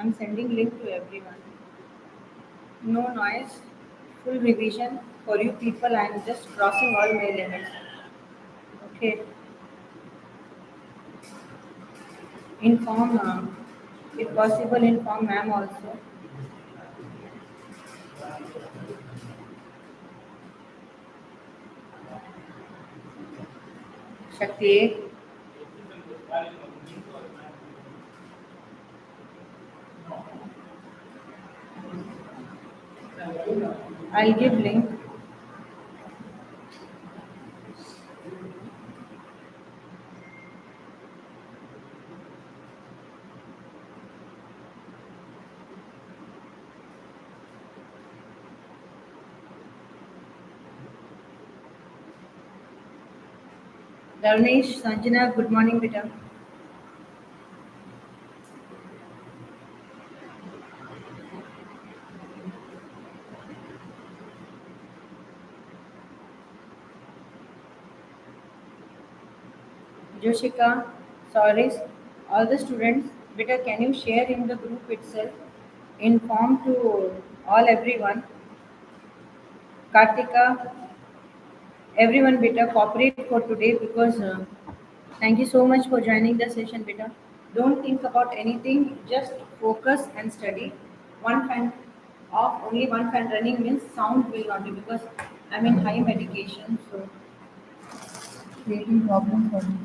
I'm sending link to everyone. No noise, full revision for you people. I'm just crossing all my limits. Okay, inform, if possible, inform ma'am also. Shakti, I'll give link. Dharnesh, Sanjana, good morning, beta. Joshika, sorry, all the students, beta, can you share in the group itself? Inform to all everyone. Kartika, everyone, beta, cooperate for today because thank you so much for joining the session, beta. Don't think about anything, just focus and study. One fan off, only one fan running means sound will not be because I'm in high medication, so creating problem for me.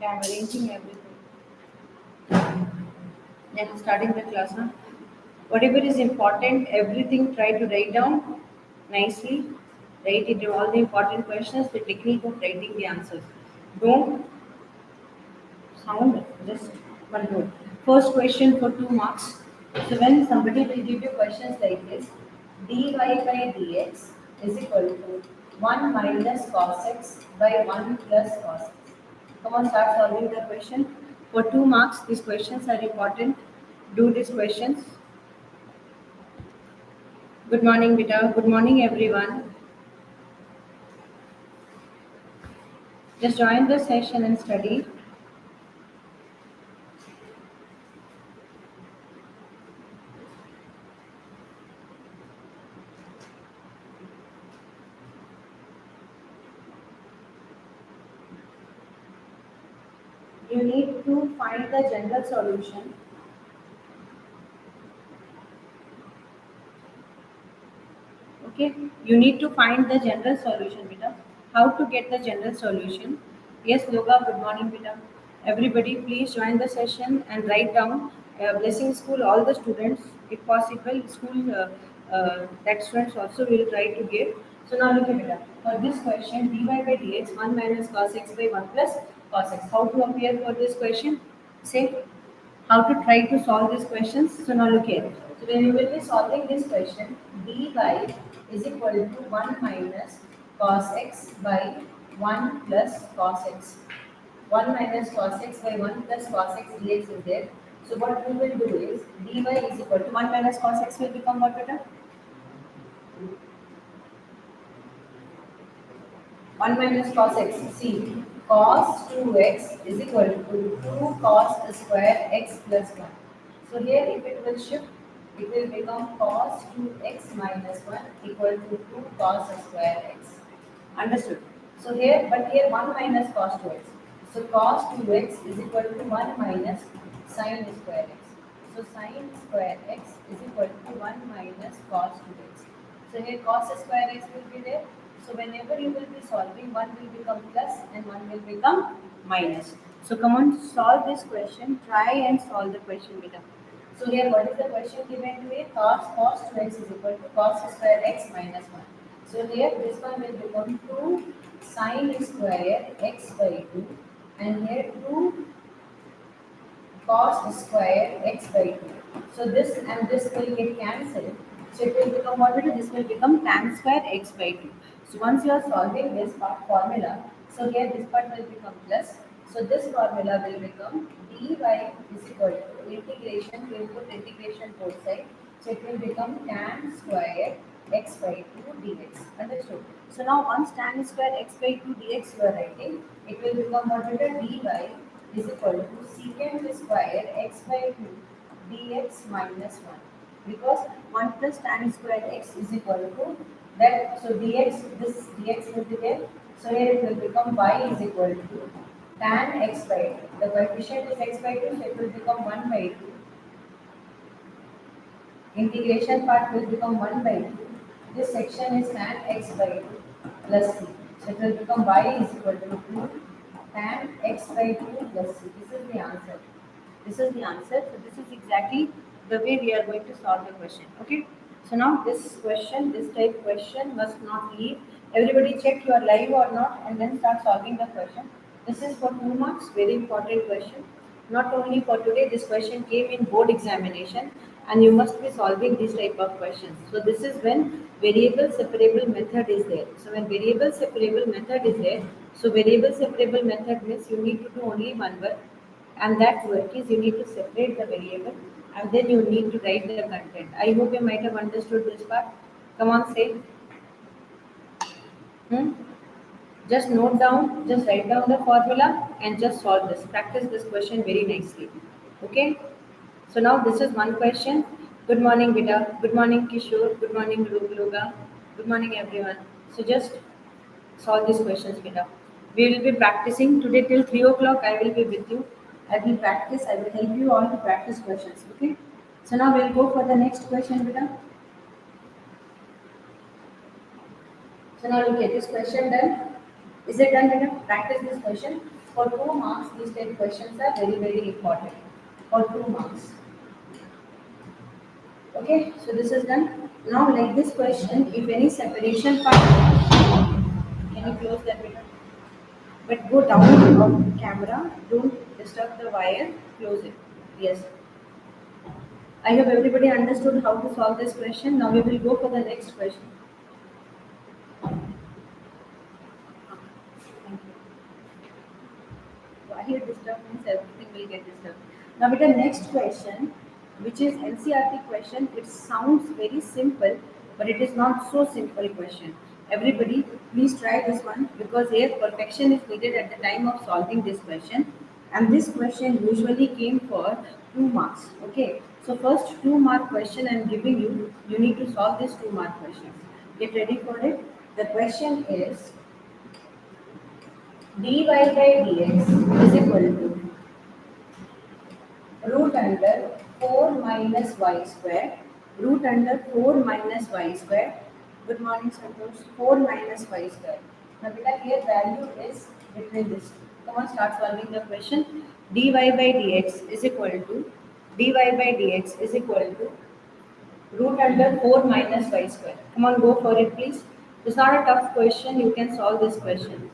Yeah, I'm arranging everything. Yeah, starting the class, huh? Whatever is important, everything try to write down nicely. Write it all the important questions, the technique of writing the answers. Don't sound just one word. First question for 2 marks. So when somebody will give you questions like this, dy by dx is equal to 1 minus cos x by 1 plus cos x. Come on, start solving the question. For 2 marks, these questions are important. Do these questions. Good morning, Vita. Good morning, everyone. Just join the session and study. You need to find the general solution. Okay, you need to find the general solution, beta. How to get the general solution? Yes, Loga, good morning, beta. Everybody, please join the session and write down blessing school, all the students, if possible, school that students also will try to give. So now look at beta. For this question, dy by dx 1 minus cos x by 1 plus cos x. How to appear for this question? Say how to try to solve these questions. So now look here. So when you will be solving this question, dy is equal to 1 minus cos x by 1 plus cos x. 1 minus cos x by 1 plus cos x dx is there. So what we will do is dy is equal to 1 minus cos x will become what, beta? 1 minus cos x. See, cos 2x is equal to 2 cos square x plus 1. So here if it will shift, it will become cos 2x minus 1 equal to 2 cos square x. Understood? So here, but here 1 minus cos 2x. So cos 2x is equal to 1 minus sin square x. So sin square x is equal to 1 minus cos 2x. So here cos square x will be there. So whenever you will be solving, one will become plus and one will become minus. So come on, solve this question. Try and solve the question, beta. So here, what is the question given to you? Cos 2x is equal to cos square x minus 1. So here, this one will become 2 sin square x by 2 and here 2 cos square x by 2. So this and this will get cancelled. So it will become what will this will become tan square x by 2. So once you are solving this part formula, so here this part will become plus. So this formula will become dy is equal to integration, we will put integration both sides. So it will become tan square x by 2 dx. Understood? So now once tan square x by 2 dx you are writing, it will become what will be dy is equal to secant square x by 2 dx minus 1, because 1 plus tan square x is equal to that. So dx, this dx will be there. So here it will become y is equal to tan x by 2. The coefficient is x by 2, so it will become 1 by 2. Integration part will become 1 by 2. This section is tan x by 2 plus c. So it will become y is equal to 2 tan x by 2 plus c. This is the answer. This is the answer. So this is exactly the way we are going to solve the question. Okay. So now this question, this type question must not leave. Everybody check you are live or not and then start solving the question. This is for 2 marks, very important question. Not only for today, this question came in board examination and you must be solving these type of questions. So this is when variable separable method is there. So when variable separable method is there, so variable separable method means you need to do only one work, and that work is you need to separate the variable and then you need to write the content. I hope you might have understood this part. Come on, say. Hmm? Just note down, just write down the formula and just solve this. Practice this question very nicely. Okay? So now this is one question. Good morning, Vida. Good morning, Kishore. Good morning, Loga. Good morning, everyone. So just solve these questions, Vida. We will be practicing today till 3 o'clock. I will be with you. I will practice. I will help you all to practice questions. Okay? So now we'll go for the next question, Vida. So now look at this question done. Is it done, Vida? Practice this question. For 2 marks, these type questions are very, very important. For 2 marks. Okay, so this is done. Now, like this question, if any separation part, can you close that window? But go down of camera, don't disturb the wire, close it. Yes. I hope everybody understood how to solve this question. Now we will go for the next question. Thank you. Why you disturb means everything will get disturbed. Now with the next question, which is NCRT question, it sounds very simple, but it is not so simple question. Everybody, please try this one because here perfection is needed at the time of solving this question. And this question usually came for 2 marks. Okay, so first 2 mark question I am giving you. You need to solve this 2 mark question. Get ready for it. The question is dy by dx is equal to root under 4 minus y square, root under 4 minus y square. Good morning, Santosh. 4 minus y square. Now, beta, here value is between this two. Come on, start solving the question. dy by dx is equal to dy by dx is equal to root under 4 minus y square. Come on, go for it, please. It's not a tough question. You can solve this question.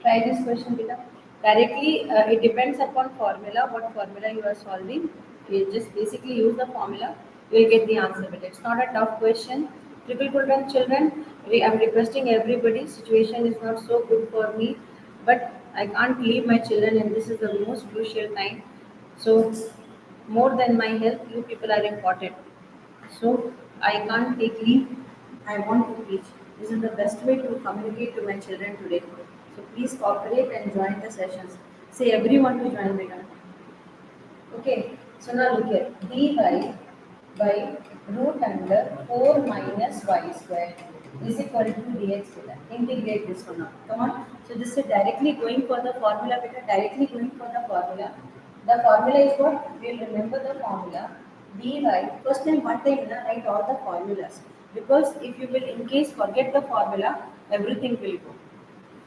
Try this question, Beta. Directly, it depends upon formula, what formula you are solving. You just basically use the formula, you will get the answer. But it's not a tough question. Triple children, children, I'm requesting everybody, situation is not so good for me, but I can't leave my children and this is the most crucial time. So, more than my health, you people are important. So I can't take leave. I want to teach. This is the best way to communicate to my children today. So please cooperate and join the sessions. Say everyone to join the camp. Okay. So now look here. dy by root under 4 minus y square is equal to dx beta. Integrate this one now. Come on. So this is directly going for the formula beta. Directly going for the formula. The formula is what? We'll remember the formula. dy. First time one time write all the formulas. Because if you will in case forget the formula, everything will go.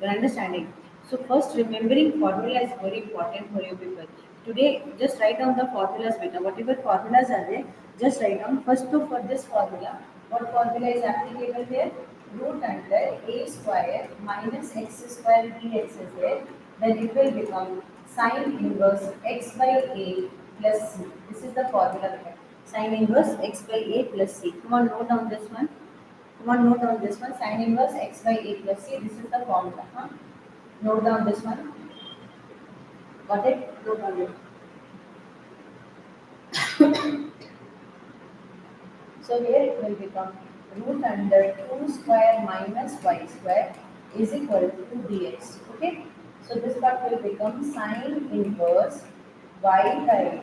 You're understanding? So first remembering formula is very important for you people. Today just write down the formulas beta. Whatever formulas are there, just write down. First to for this formula. What formula is applicable here? root under a square minus x square dx is there, then it will become sine inverse x by a plus c. This is the formula we have. Sine inverse x by a plus c. Come on, note down this one. Come on, note down this one. Sine inverse x by a plus c. This is the formula. Huh? Note down this one. Got it? Note down it. So here it will become root under 2 square minus y square is equal to dx. Okay. So this part will become sine inverse y by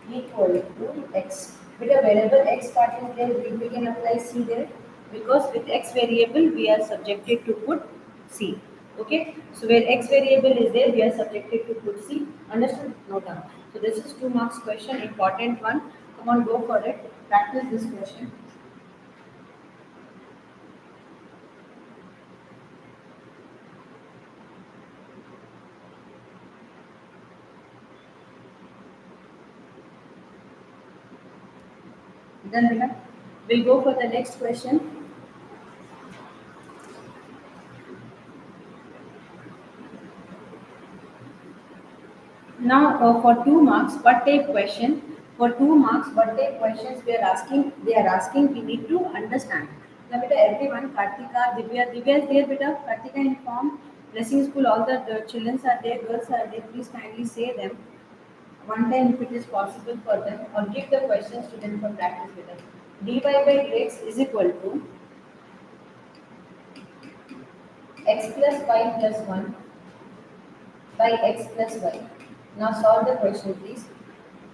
2 equal to x. With a variable x part is there, we can apply c there because with x variable we are subjected to put c. Okay. So where x variable is there, we are subjected to put c. Understood? Note down. So this is 2 marks question, important one. Come on, go for it. Practice this question. Done, beta? We'll go for the next question. Now, for 2 marks, what type question? For 2 marks, what type questions we are asking? They are asking. We need to understand. Now, beta, everyone, Kartika, Divya is there, beta. Kartika inform. Blessing school, all the children are there, girls are there. Please kindly say them one time if it is possible for them, or give the questions to them for practice with them. Dy by dx is equal to x plus y plus 1 by x plus y. Now solve the question, please.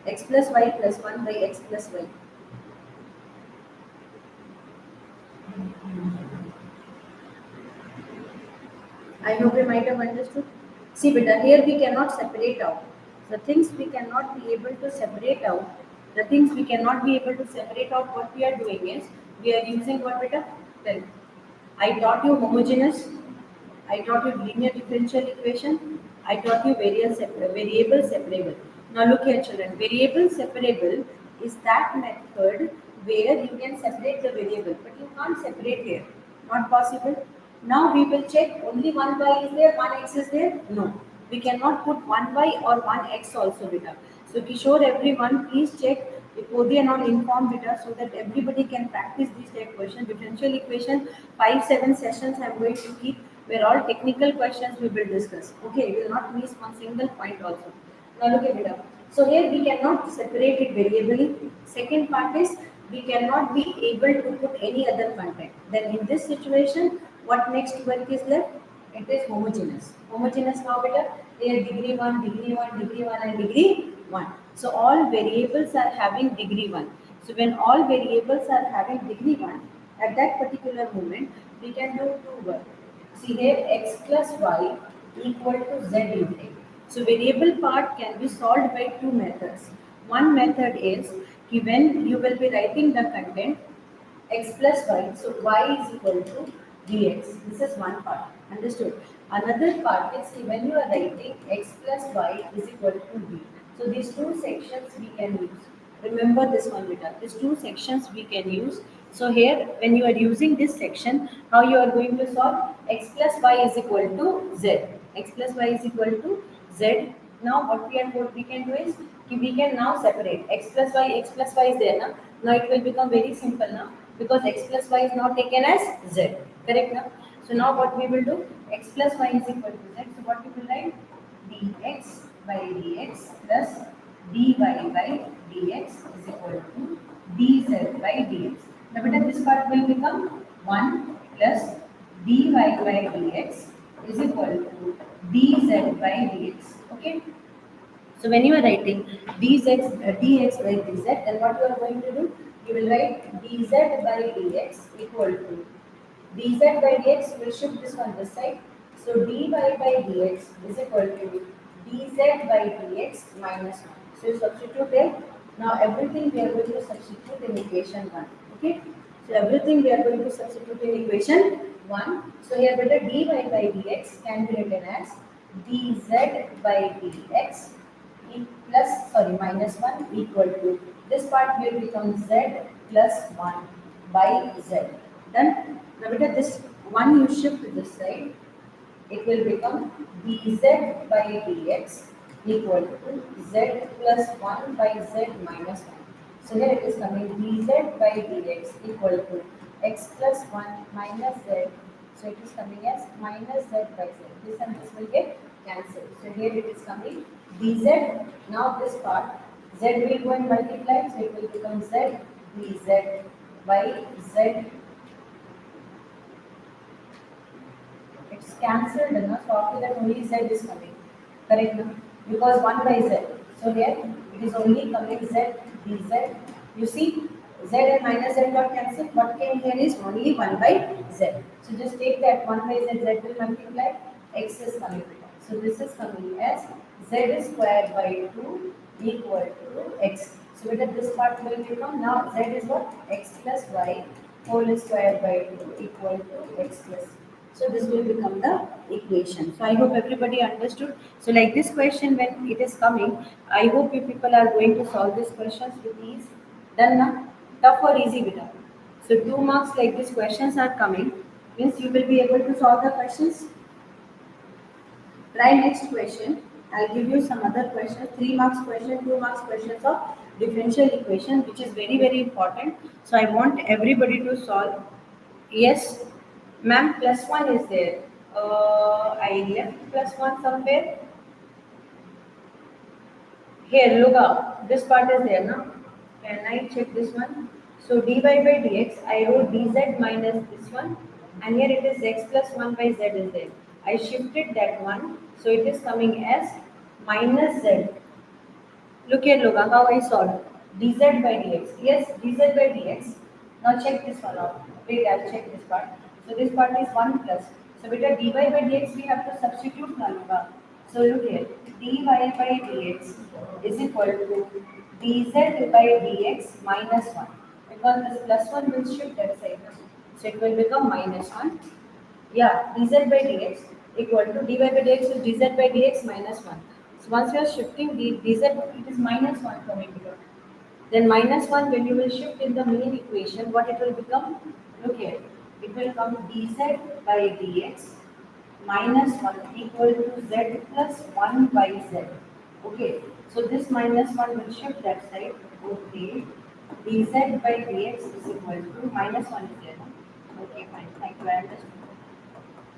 X plus y plus 1 by x plus y. I hope you might have understood. See, beta, here we cannot separate out. The things we cannot be able to separate out, what we are doing is, we are using what, beta? Tell me. I taught you homogeneous, I taught you linear differential equation, I taught you variable separable. Now look here, children, variable separable is that method where you can separate the variable, but you can't separate here. Not possible. Now we will check only one y is there, one x is there? No. We cannot put one y or one x also, beta. So Kishore, everyone, please check if they are not informed, beta, so that everybody can practice these type questions. Differential equation, 5-7 sessions I am going to keep where all technical questions we will discuss. Okay, we will not miss one single point also. Now look at it. So here we cannot separate it variably. Second part is we cannot be able to put any other content. Then in this situation, what next work is left? It is homogeneous. Homogeneous how, beta? Here degree 1, degree 1, degree 1 and degree 1. So all variables are having degree 1. So when all variables are having degree 1, at that particular moment, we can do two work. See here, x plus y equal to z is there. So variable part can be solved by two methods. One method is when you will be writing the content x plus y, so y is equal to dx. This is one part. Understood? Another part is when you are writing x plus y is equal to b. So these two sections we can use. Remember this one, beta. These two sections we can use. So here, when you are using this section, how you are going to solve? X plus y is equal to z. X plus y is equal to z. Now what we can do is we can now separate x plus y is there now. Now it will become very simple now because x plus y is now taken as z. Correct now? So now what we will do? X plus y is equal to z. So what we will write? Dx by dx plus dy by dx is equal to dz by dx. Now beta, this part will become 1 plus dy by dx is equal to dz by dx. Okay. So when you are writing dx by dz, then what you are going to do? You will write dz by dx equal to dz by dx will shift this one this side. So dy by dx is equal to dz by dx minus 1. So you substitute there. Now everything we are going to substitute in equation 1. Okay. So everything we are going to substitute in equation 1. So here better dy by dx can be written as dz by dx minus 1 equal to this part will become z plus 1 by z. Done? Now beta this 1 you shift to this side, it will become dz by dx equal to z plus 1 by z minus 1. So here it is coming dz by dx equal to x plus 1 minus z. So it is coming as minus z by z. This and this will get cancelled. So here it is coming dz. Now this part z will go and multiply. So it will become z dz by z. It's cancelled now, so after that only z is coming. Correct now? Because 1 by z. So here it is only coming z dz. You see z and minus z got cancelled. What came here is only 1 by z. So just take that 1 by z, z will multiply, x is coming. So this is coming as z square by 2 equal to x. So with this part will become now z is what? X plus y whole square by 2 equal to x plus. So this will become the equation. So I hope everybody understood. So like this question when it is coming, I hope you people are going to solve these questions with ease. Done now? Tough or easy beta? So 2 marks like these questions are coming. Means you will be able to solve the questions. Try next question. I'll give you some other questions. 3 marks question, 2 marks questions of differential equation, which is very very important. So I want everybody to solve. Yes, ma'am, plus 1 is there. I left plus 1 somewhere. Here, look up. This part is there now. Can I check this one? So dy by dx, I wrote dz minus this one. And here it is x plus 1 by z is there. I shifted that one. So it is coming as minus z. Look here, Loga, how I solved. dz by dx. Yes, dz by dx. Now check this one out. Wait, I'll check this part. So this part is 1 plus. So beta dy by dx we have to substitute now, Loga. So look here. dy by dx is equal to dz by dx minus 1. Because this plus 1 will shift that side. So it will become minus 1. Yeah, dz by dx equal to dy by dx is dz by dx minus 1. So once you are shifting dz, it is minus 1 coming here. Then minus 1 when you will shift in the main equation, what it will become? Look here. It will come dz by dx minus 1 equal to z plus 1 by z. Okay. So this minus 1 will shift that side. Okay. dz by dx is equal to minus 1 is there. Okay, fine. Thank you. I understood.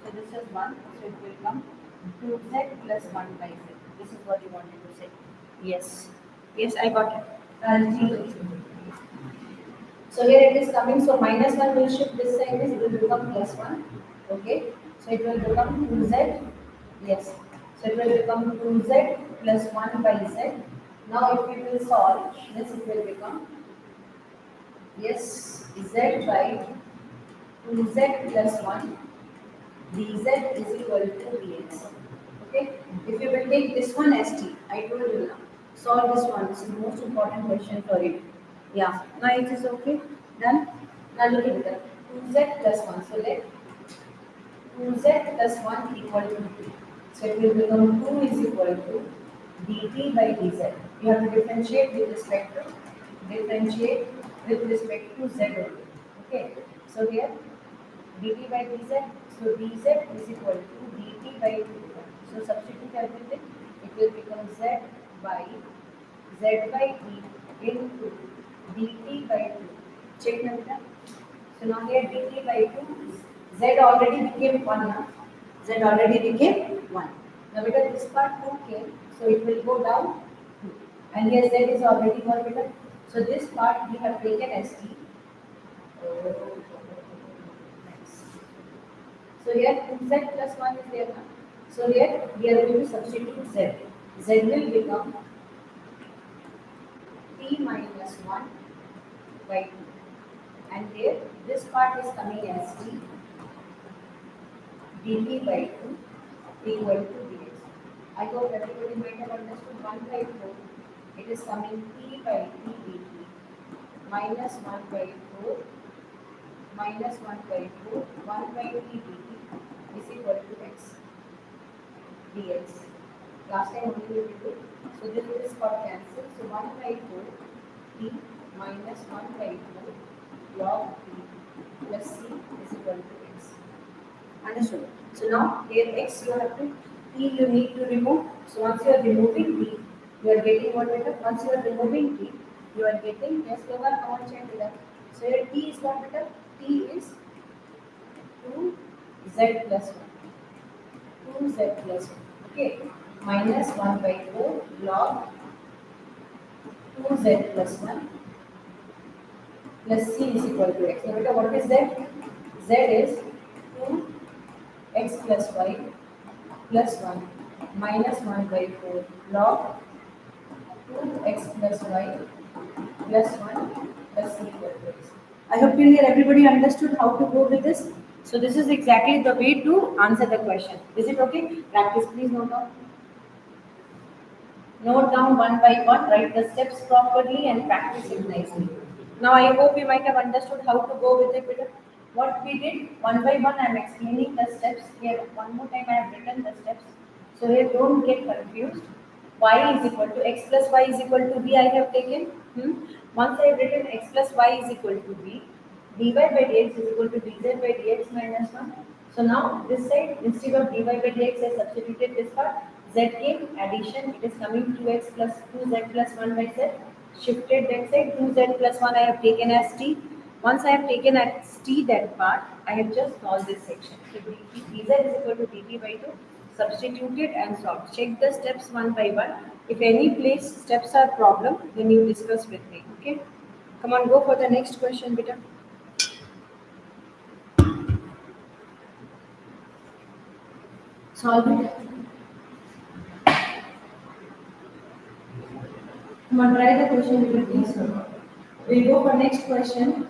So this is 1, so it will come 2z plus 1 by z. This is what you wanted to say. Yes. Yes, I got it. So here it is coming, so minus 1 will shift this side, it will become plus 1. Okay. So it will become 2z. Yes. So it will become 2z plus 1 by z. Now if we will solve, this it will become, yes, z by 2z plus 1 dz is equal to dx. Okay, if you will take this one as t, I told you now. Solve this one. This is the most important question for it. Yeah, now it is okay. Done. Now look at that. 2z plus 1. So let 2z plus 1 equal to 2. So it will become 2 is equal to dt by dz. You have to differentiate with respect to z only. Okay. So here dt by dz. So dz is equal to dt by 2. So substitute everything. It will become z by d into dt by 2. Check now. So now here dt by 2, z already became 1 now. Z already became 1. Now because this part 2 came, so it will go down 2. And here z is already 1 beta. So this part we have taken as t. So here 2z plus 1 is there now. So here we are going to substitute z. Z will become t minus 1 by 2. And here this part is coming as t dt by 2 equal to dx. I hope everybody might have understood 1 by 4. It is coming t by t dt minus 1 by 4 minus 1 by 4 1 by t dt is equal to x dx. Last time only we will do. So this is got cancelled. So 1 by 4 t minus 1 by 4 log t plus c is equal to x. Understood? So now here x you have to t you need to remove. So once you are removing t, you are getting what beta? Once you are removing t, you are getting yes lower common chain beta. So here t is what beta? T is 2z plus 1. 2z plus 1. Okay. Minus 1 by 4 log 2z plus 1 plus c is equal to x. Now beta what is z? Z is 2x plus y plus 1 minus 1 by 4 log 2x plus y plus 1 plus c equal to x. I hope till here everybody understood how to go with this. So this is exactly the way to answer the question. Is it okay? Practice, please note down. Note down one by one, write the steps properly and practice it nicely. Now I hope you might have understood how to go with it. What we did, one by one I am explaining the steps here. One more time I have written the steps. So here don't get confused. Y is equal to x plus y is equal to b I have taken. Once I have written x plus y is equal to b, dy by dx is equal to dz by dx minus 1. So now this side, instead of dy by dx, I substituted this part. Z came, addition, it is coming 2x plus 2z plus 1 by z. Shifted that side, 2z plus 1 I have taken as t. Once I have taken as t that part, I have just solved this section. So dz is equal to dt by 2. Substituted and solved. Check the steps one by one. If any place steps are problem, then you discuss with me. Okay? Come on, go for the next question, beta. Solve it. Come on, try the question, beta, please. We'll go for next question.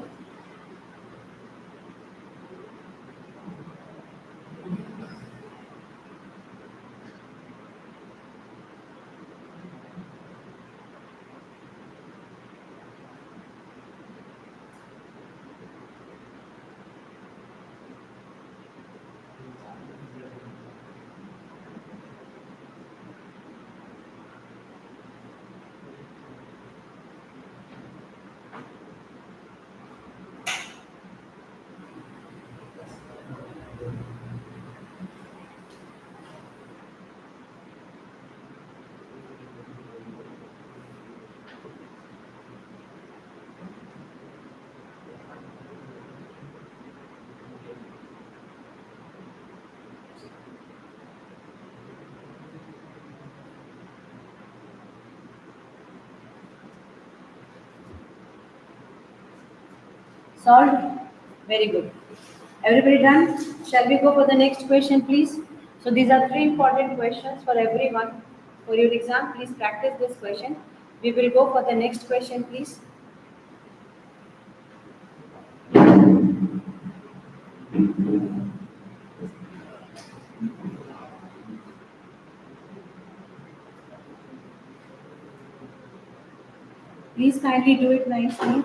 Solved? Very good. Everybody done? Shall we go for the next question, please? So these are three important questions for everyone. For your exam, please practice this question. We will go for the next question, please. Please kindly do it nicely.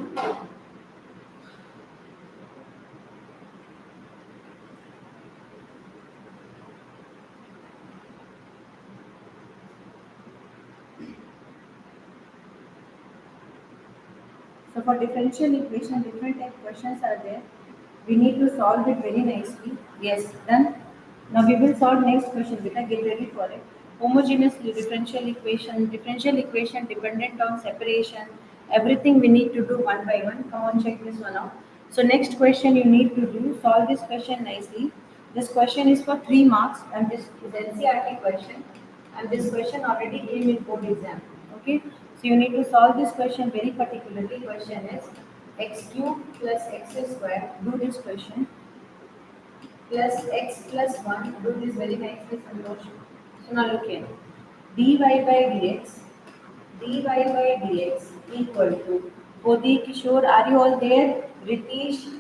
So for differential equation, different type questions are there. We need to solve it very nicely. Yes, done. Now we will solve next question. Beta, get ready for it. Homogeneous differential equation dependent on separation. Everything we need to do one by one. Come on, check this one out. So next question you need to do, solve this question nicely. This question is for 3 marks and this is NCRT question. And this question already came in board exam. Okay, so you need to solve this question very particularly. Question is x cube plus x square. Do this question plus x plus 1. Do this very nicely, Santosh. So now look here. dy by dx. dy by dx equal to Bodhi, Kishore, are you all there? Ritesh,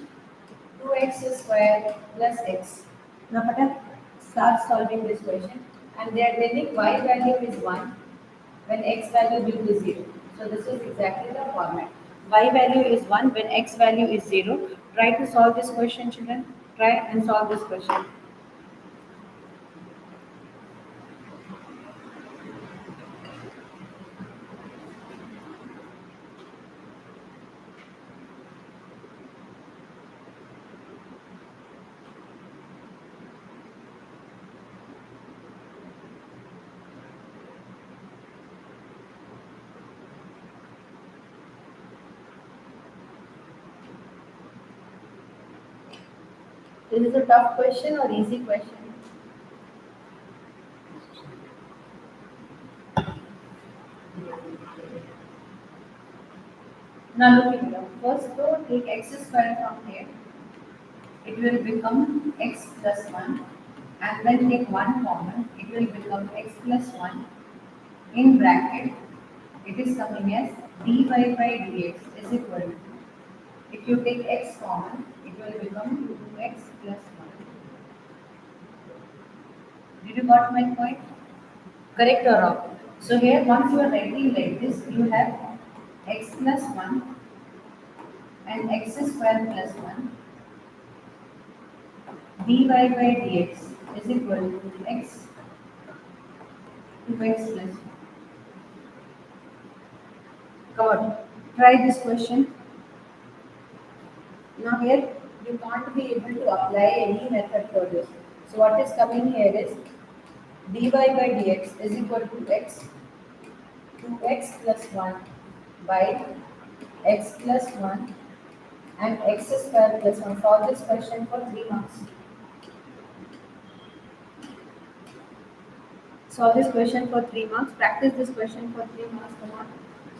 2x square plus x. Now, Pata, start solving this question. And they are telling y value is 1 when x value will be 0. So this is exactly the format. Y value is 1 when x value is 0. Try to solve this question, children. Try and solve this question. This is a tough question or easy question? Now look at it. First go take x square from here. It will become x plus 1, and then take 1 common. It will become x plus 1 in bracket. It is coming as dy by dx is equal to, if you take x common, it will become 2x plus 1. Did you got my point? Correct or wrong? So here once you are writing like this, you have x plus 1 and x square plus 1 dy by dx is equal to x 2x plus 1. Come on, try this question. Now here you can't be able to apply any method for this. So what is coming here is dy by dx is equal to x 2x plus 1 by x plus 1 and x square plus 1. Solve this question for 3 marks. Solve this question for 3 marks. Practice this question for 3 marks. Come on.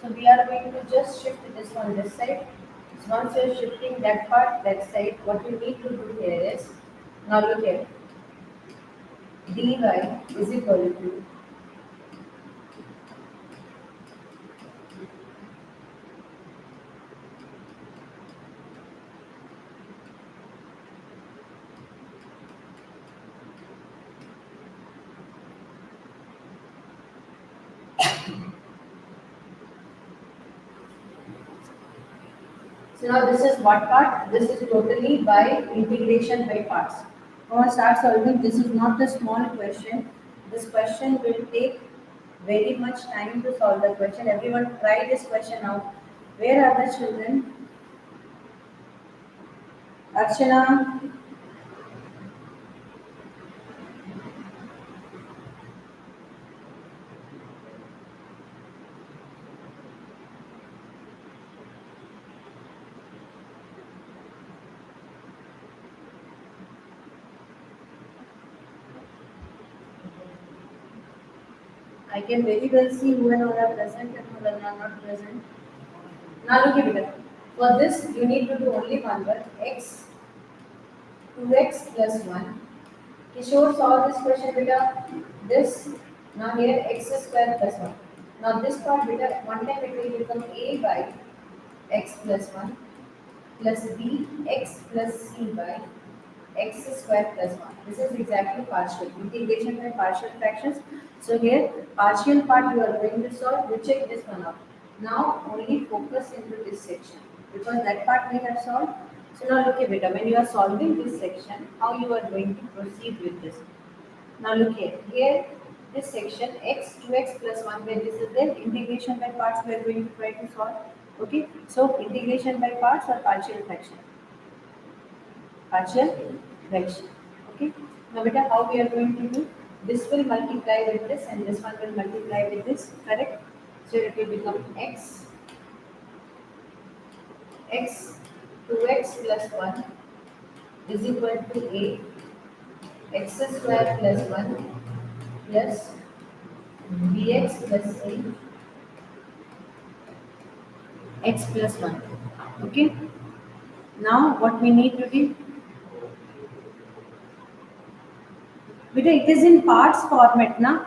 So we are going to just shift this one this side. So once you are shifting that part that side, what you need to do here is, now look here, dy is equal to so now this is what part? This is totally by integration by parts. Now start solving. This is not a small question. This question will take very much time to solve the question. Everyone try this question out. Where are the children? Archana, I can very well see who and all are present and who are not present. Now look at it. For this, you need to do only one word, x 2x plus 1. Kishore solve this question beta. This, now here x square plus 1. Now this part beta, one time it will become a by x plus 1 plus b x plus c by x square plus 1. This is exactly partial. Integration by partial fractions. So here, partial part you are going to solve. You check this one out. Now only focus into this section because that part we have solved. So now look at it. When you are solving this section, how you are going to proceed with this. Now look here. Here, this section x 2x plus 1 where this is there. Integration by parts we are going to try to solve. Okay. So integration by parts or partial fraction. Partial fraction. Okay. Now beta, how we are going to do? This will multiply with this and this one will multiply with this. Correct? So it will become x 2x plus 1 is equal to a x square plus 1 plus bx plus c x plus 1. Okay. Now what we need to do? Beta, it is in parts format, na?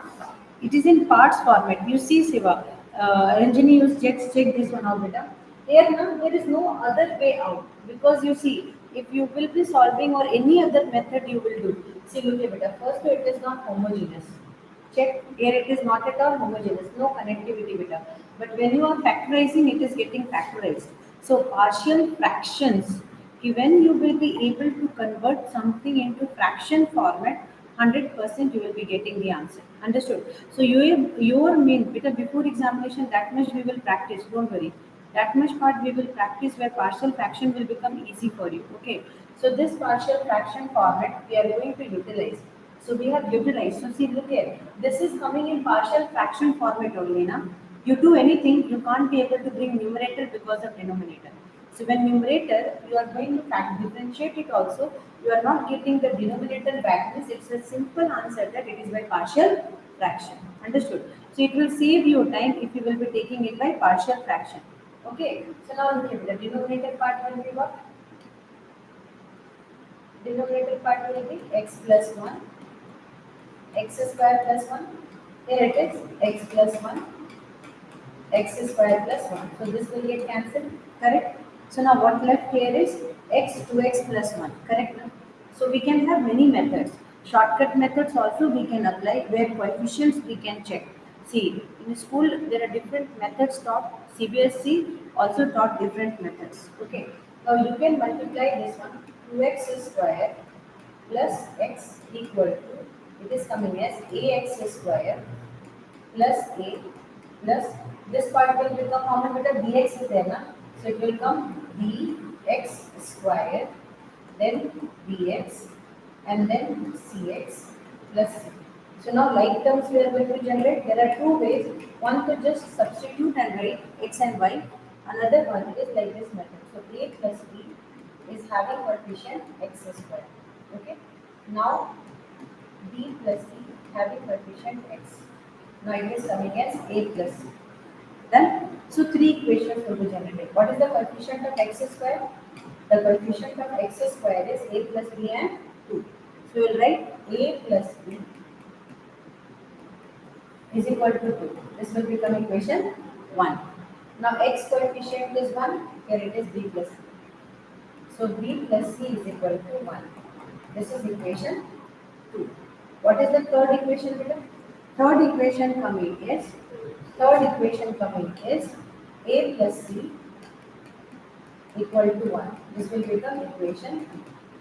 It is in parts format. You see, Siva. Ranjani, you check this one out, beta. Here, now there is no other way out because you see, if you will be solving or any other method you will do. See, look here, beta. First, it is not homogeneous. Check here, it is not at all homogeneous. No connectivity, beta. But when you are factorizing, it is getting factorized. So partial fractions. When you will be able to convert something into fraction format, 100% you will be getting the answer. Understood? So your main beta before examination that much we will practice. Don't worry. That much part we will practice where partial fraction will become easy for you. Okay. So this partial fraction format we are going to utilize. So we have utilized. So see, look here. This is coming in partial fraction format only. Na? You do anything, you can't be able to bring numerator because of denominator. So when numerator, you are going to differentiate it also. You are not getting the denominator back. Means it's a simple answer that it is by partial fraction. Understood? So it will save you time if you will be taking it by partial fraction. Okay. So now look at the denominator part will be what? Denominator part will be x plus 1, x square plus 1. Here it is x plus 1, x square plus 1. So this will get cancelled, correct? So now what left here is x 2x plus 1, correct? So we can have many methods. Shortcut methods also we can apply where coefficients we can check. See, in school there are different methods taught. CBSE also taught different methods. Okay. Now you can multiply this one 2x square plus x equal to, it is coming as ax square plus a plus this part will become how much beta dx is there na, so it will come dx square then dx and then cx plus c. So now like terms we are going to generate. There are two ways. One to just substitute and write x and y. Another one is like this method. So a plus b is having coefficient x square. Okay. Now b plus c having coefficient x. Now it is coming as a plus c. Then, so three equations will be generated. What is the coefficient of x square? The coefficient of x square is a plus b and 2. So we will write a plus b is equal to 2. This will become equation 1. Now x coefficient is 1. Here it is b plus c. So b plus c is equal to 1. This is equation 2. What is the third equation, beta? Third equation coming is a plus c equal to 1. This will become equation 2.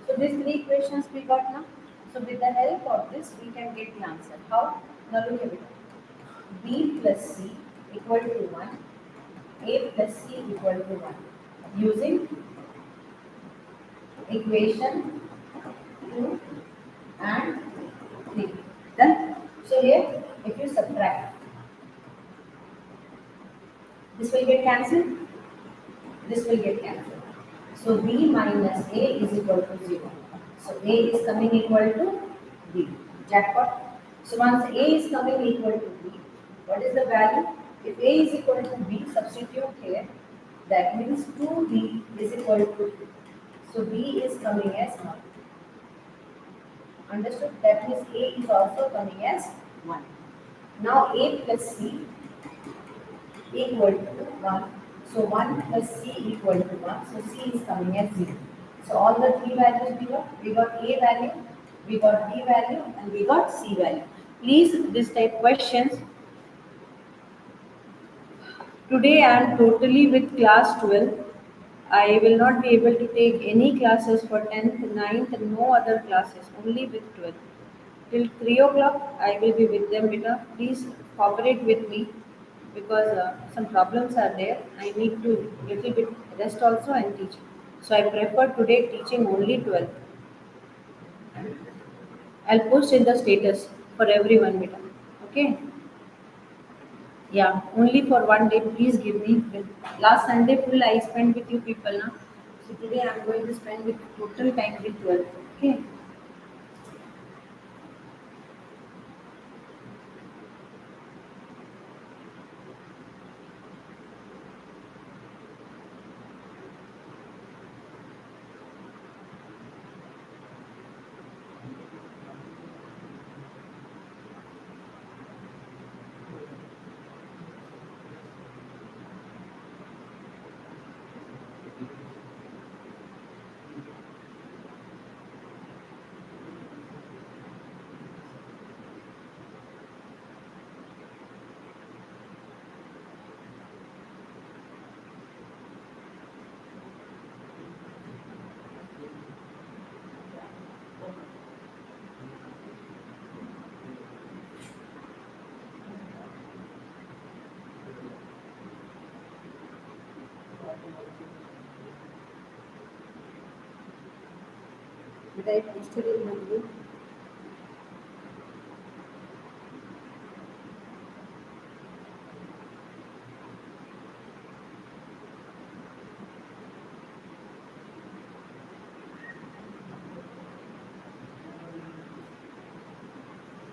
So these three equations we got now. So with the help of this we can get the answer. How? Now look at it. B plus c equal to 1. A plus c equal to 1. Using equation 2 and 3. Done? So here if you subtract, this will get cancelled. This will get cancelled. So b minus a is equal to 0. So a is coming equal to b. Jackpot. So once a is coming equal to b, what is the value? If a is equal to b, substitute here. That means 2b is equal to 2. So b is coming as 1. Understood? That means a is also coming as 1. Now a plus c equal to 1. So 1 plus c equal to 1. So c is coming as 0. So all the three values we got. We got a value, we got b value and we got c value. Please this type questions. Today I am totally with class 12. I will not be able to take any classes for 10th, 9th and no other classes. Only with 12th. Till 3 o'clock I will be with them. Beta. Please cooperate with me because some problems are there. I need to little bit rest also and teach. So I prefer today teaching only 12. I'll post in the status for everyone, beta. Okay? Yeah, only for one day. Please give me. Last Sunday full I spent with you people, na. So today I'm going to spend with total time with 12. Okay? Did I posted in the group?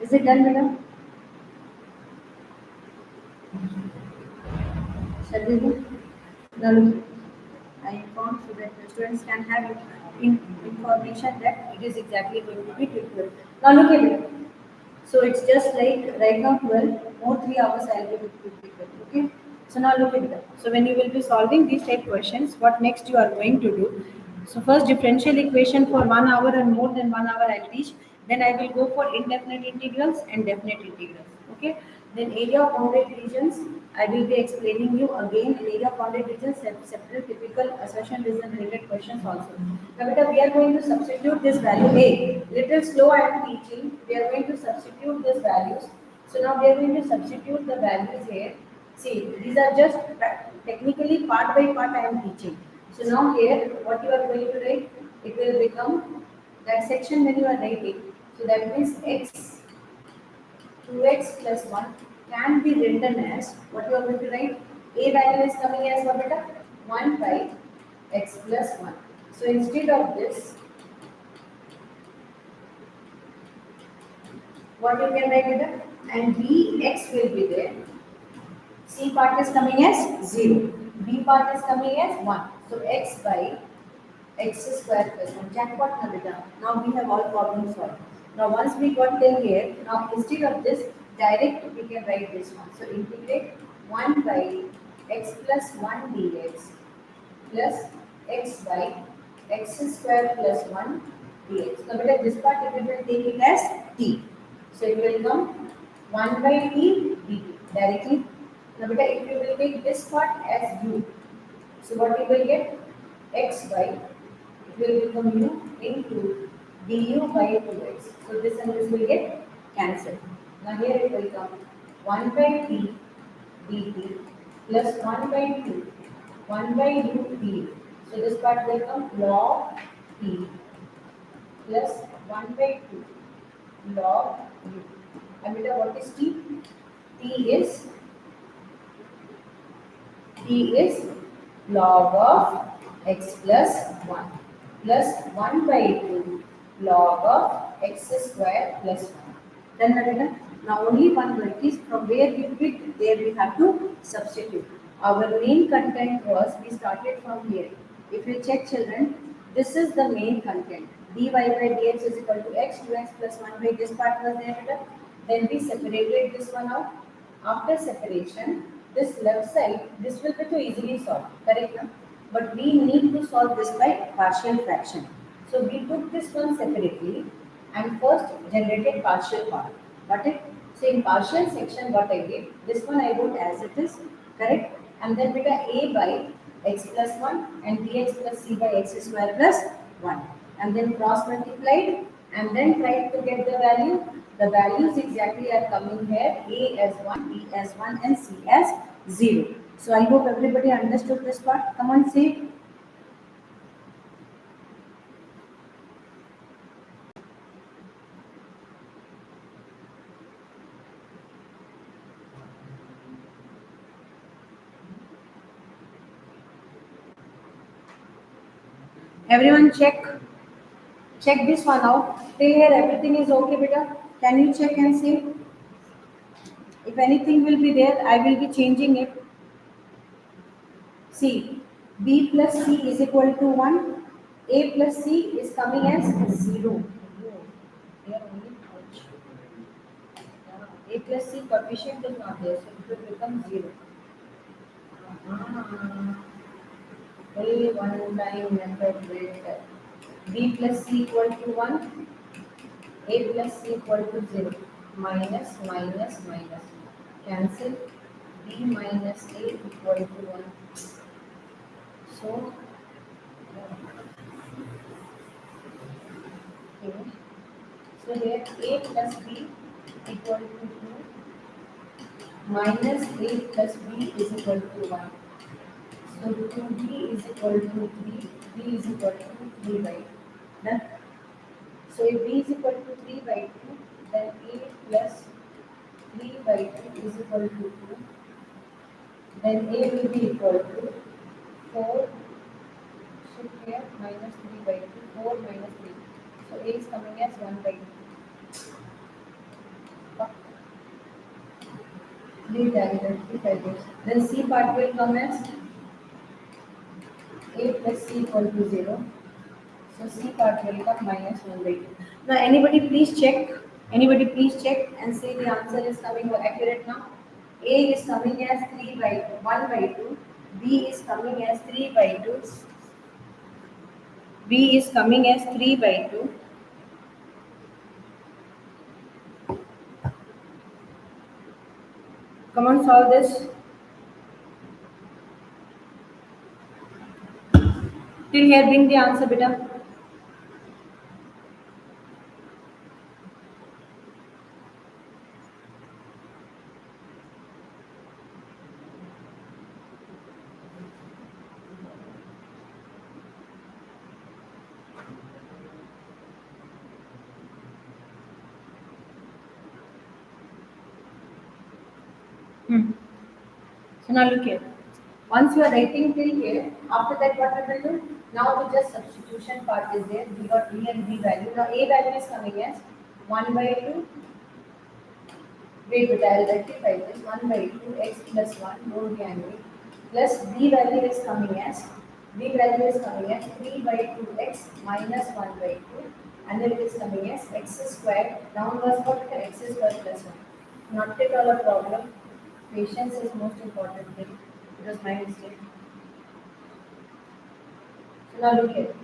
Is it done, madam? Shall we do? Now look, I informed so that the students can have information that it is exactly going to be 12. Now look at it. So it's just like right now 12, more 3 hours I'll be able to pick it. Okay. So now look at that. So when you will be solving these type questions, what next you are going to do? So first differential equation for 1 hour and more than 1 hour I'll teach. Then I will go for indefinite integrals and definite integrals. Okay. Then area of bounded regions, I will be explaining you again in area of bounded regions, several typical assertion reason related questions also. Now beta, we are going to substitute this value A. Little slow I am teaching. We are going to substitute these values. So now we are going to substitute the values here. See, these are just technically part by part I am teaching. So now here, what you are going to write, it will become that section when you are writing. So that means x 2x plus 1 can be written as what you are going to write. A value is coming as what beta? 1 by x plus 1. So instead of this, what you can write beta? And bx will be there. C part is coming as 0. B part is coming as 1. So x by x square plus 1. Jackpot na beta. Now we have all problems solved. Now once we got till here, now instead of this, direct we can write this one. So integrate 1 by x plus 1 dx plus x by x square plus 1 dx. Now beta, this part we will take it as t. So it will become 1 by t dt directly. Now beta, if you will take this part as u, so what you will get? X by, it will become u into du by 2x. So this and this will get cancelled. Now here it will come 1 by t dt plus 1 by 2, 1 by u du. So this part will come log t plus 1 by 2 log u. And beta, what is t? T is log of x plus 1 plus 1 by 2 log of x square plus 1. Then beta, now only one word is from where we picked, there we have to substitute. Our main content was, we started from here. If you check children, this is the main content. dy by dx is equal to x, 2x plus 1 by this part was there beta. Then we separated this one out. After separation, this left side, this will be too easily solved, correct? No? But we need to solve this by partial fraction. So we took this one separately and first generated partial part. Got it? So in partial section, what I did, this one I wrote as it is, correct? And then beta a by x plus 1 and dx plus c by x square plus 1. And then cross multiplied and then tried to get the value. The values exactly are coming here, a as 1, b as 1 and c as 0. So I hope everybody understood this part. Come on, say. Everyone check. Check this one out. Till here everything is okay, beta. Can you check and see? If anything will be there, I will be changing it. See, b plus c is equal to 1. A plus c is coming as 0. Here only a plus c coefficient is not there, so it will become 0. Only one time method will b plus c equal to 1, a plus c equal to 0, minus minus minus, cancel, b minus a equal to 1. So, okay. So here a plus b equal to 2 minus a plus b is equal to 1. So 2b is equal to 3, b is equal to 3 by 2. Done? So if b is equal to 3 by 2, then a plus 3 by 2 is equal to 2. Then a will be equal to 4, shift here, minus 3 by 2, 4 minus 3. So a is coming as 1 by 2. Leave that like this. Then C part will come as A plus C equal to 0. So C part will become minus 1 by 2. Now anybody please check. Anybody please check and say the answer is coming accurate now. A is coming as 3 by 1 by 2. B is coming as 3 by 2. B is coming as 3 by 2. Come on, solve this. Till here, bring the answer, beta. Hmm. So now look here. Once you are writing till here, after that what we will do? Now the just substitution part is there. We got A and B value. Now A value is coming as 1 by 2. Wait, but I will rectify this. 1 by 2 x plus 1, don't be angry. Plus B value is coming as 3 by 2 x minus 1 by 2. And then it is coming as x squared. Down was what? X squared plus 1. Not at all a problem. Patience is most important thing. It was my mistake. So now look here.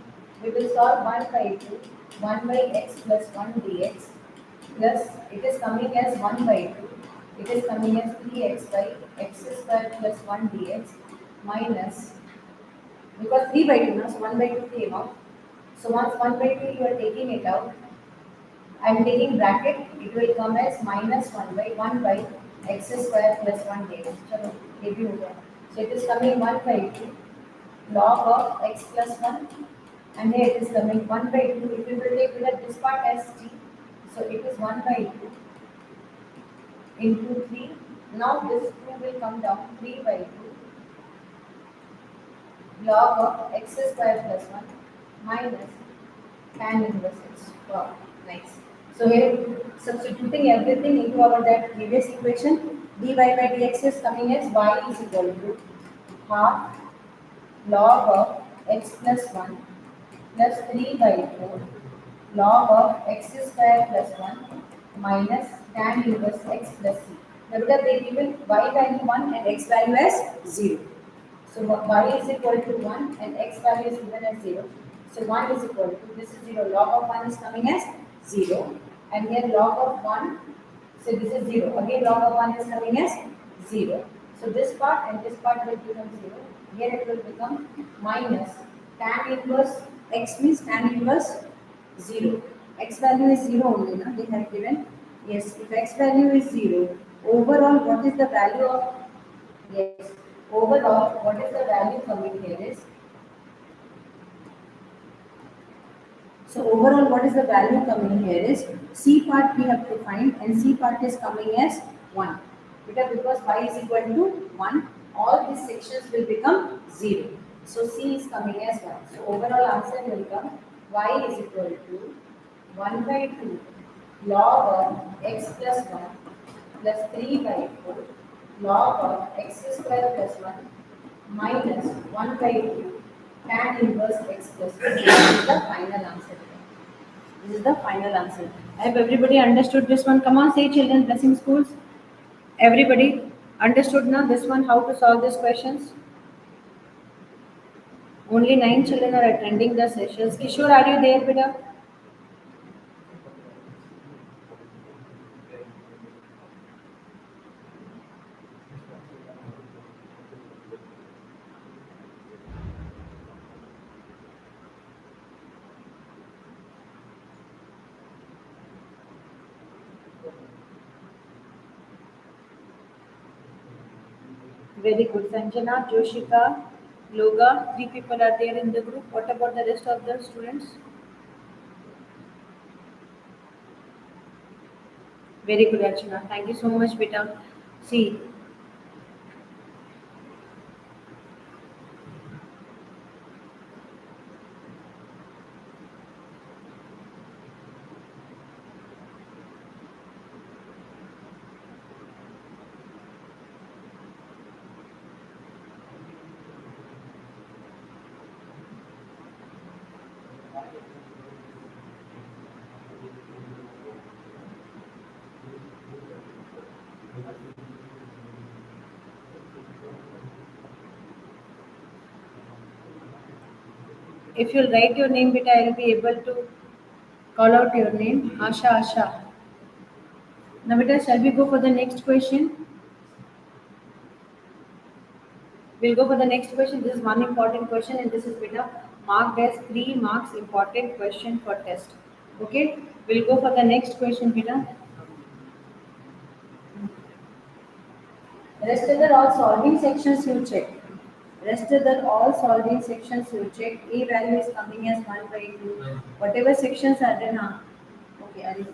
We will solve 1 by 2, 1 by x plus 1 dx plus it is coming as 1 by 2. It is coming as 3x by x square plus 1 dx minus, because 3 by 2 now, so 1 by 2 came out. So once 1 by 2 you are taking it out, I am taking bracket, it will come as minus 1 by x square plus 1 dx. Chalo, ये भी हो गया. So it is coming 1 by 2 log of x plus 1, and here it is coming 1 by 2. If we will take this part as t, so it is 1 by 2 into 3. Now this 2 will come down 3 by 2 log of x square plus 1 minus tan inverse x. Wow, nice. So here substituting everything into our that previous equation, dy by dx is coming as y is equal to half log of x plus 1 plus 3 by 4 log of x square plus 1 minus tan inverse x plus c. Now because they given y value 1 and x value as 0. So y is equal to 1 and x value is given as 0. So 1 is equal to, this is 0, log of 1 is coming as 0, and here log of 1, so this is 0, again log of 1 is coming as 0. So this part and this part will become 0. Here it will become minus tan inverse x means tan inverse 0. X value is 0 only, na? They have given. Yes, if x value is 0, overall what is the value of, yes, overall what is the value coming here is, so overall what is the value coming here is, C part we have to find, and C part is coming as 1. Because y is equal to 1, all these sections will become 0. So C is coming as 1. So overall answer will come y is equal to 1 by 2 log of x plus 1 plus 3 by 4 log of x square plus 1 minus 1 by 2 tan inverse x plus 1. This is the final answer. This is the final answer. I hope everybody understood this one. Come on, say children, blessing schools. Everybody understood now this one, how to solve these questions? Only 9 children are attending the sessions. Kishore, are you there, beta? Very good. Sanjana, Joshika, Loga, 3 people are there in the group. What about the rest of the students? Very good, Archana. Thank you so much, beta. See, If you'll write your name, beta, I'll be able to call out your name. Asha, Asha. Now, beta, shall we go for the next question? We'll go for the next question. This is one important question, and this is beta marked as 3 marks important question for test. Okay, we'll go for the next question, beta. Rest other all solving sections you check. Rest other all solving sections you check. A value is coming as 1/2. Whatever sections are there, huh? Okay, I'll.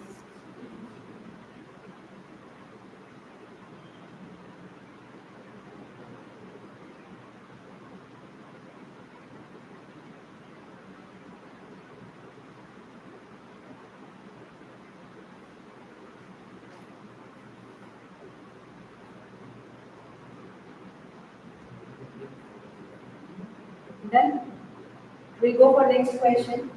Then we'll go for next question.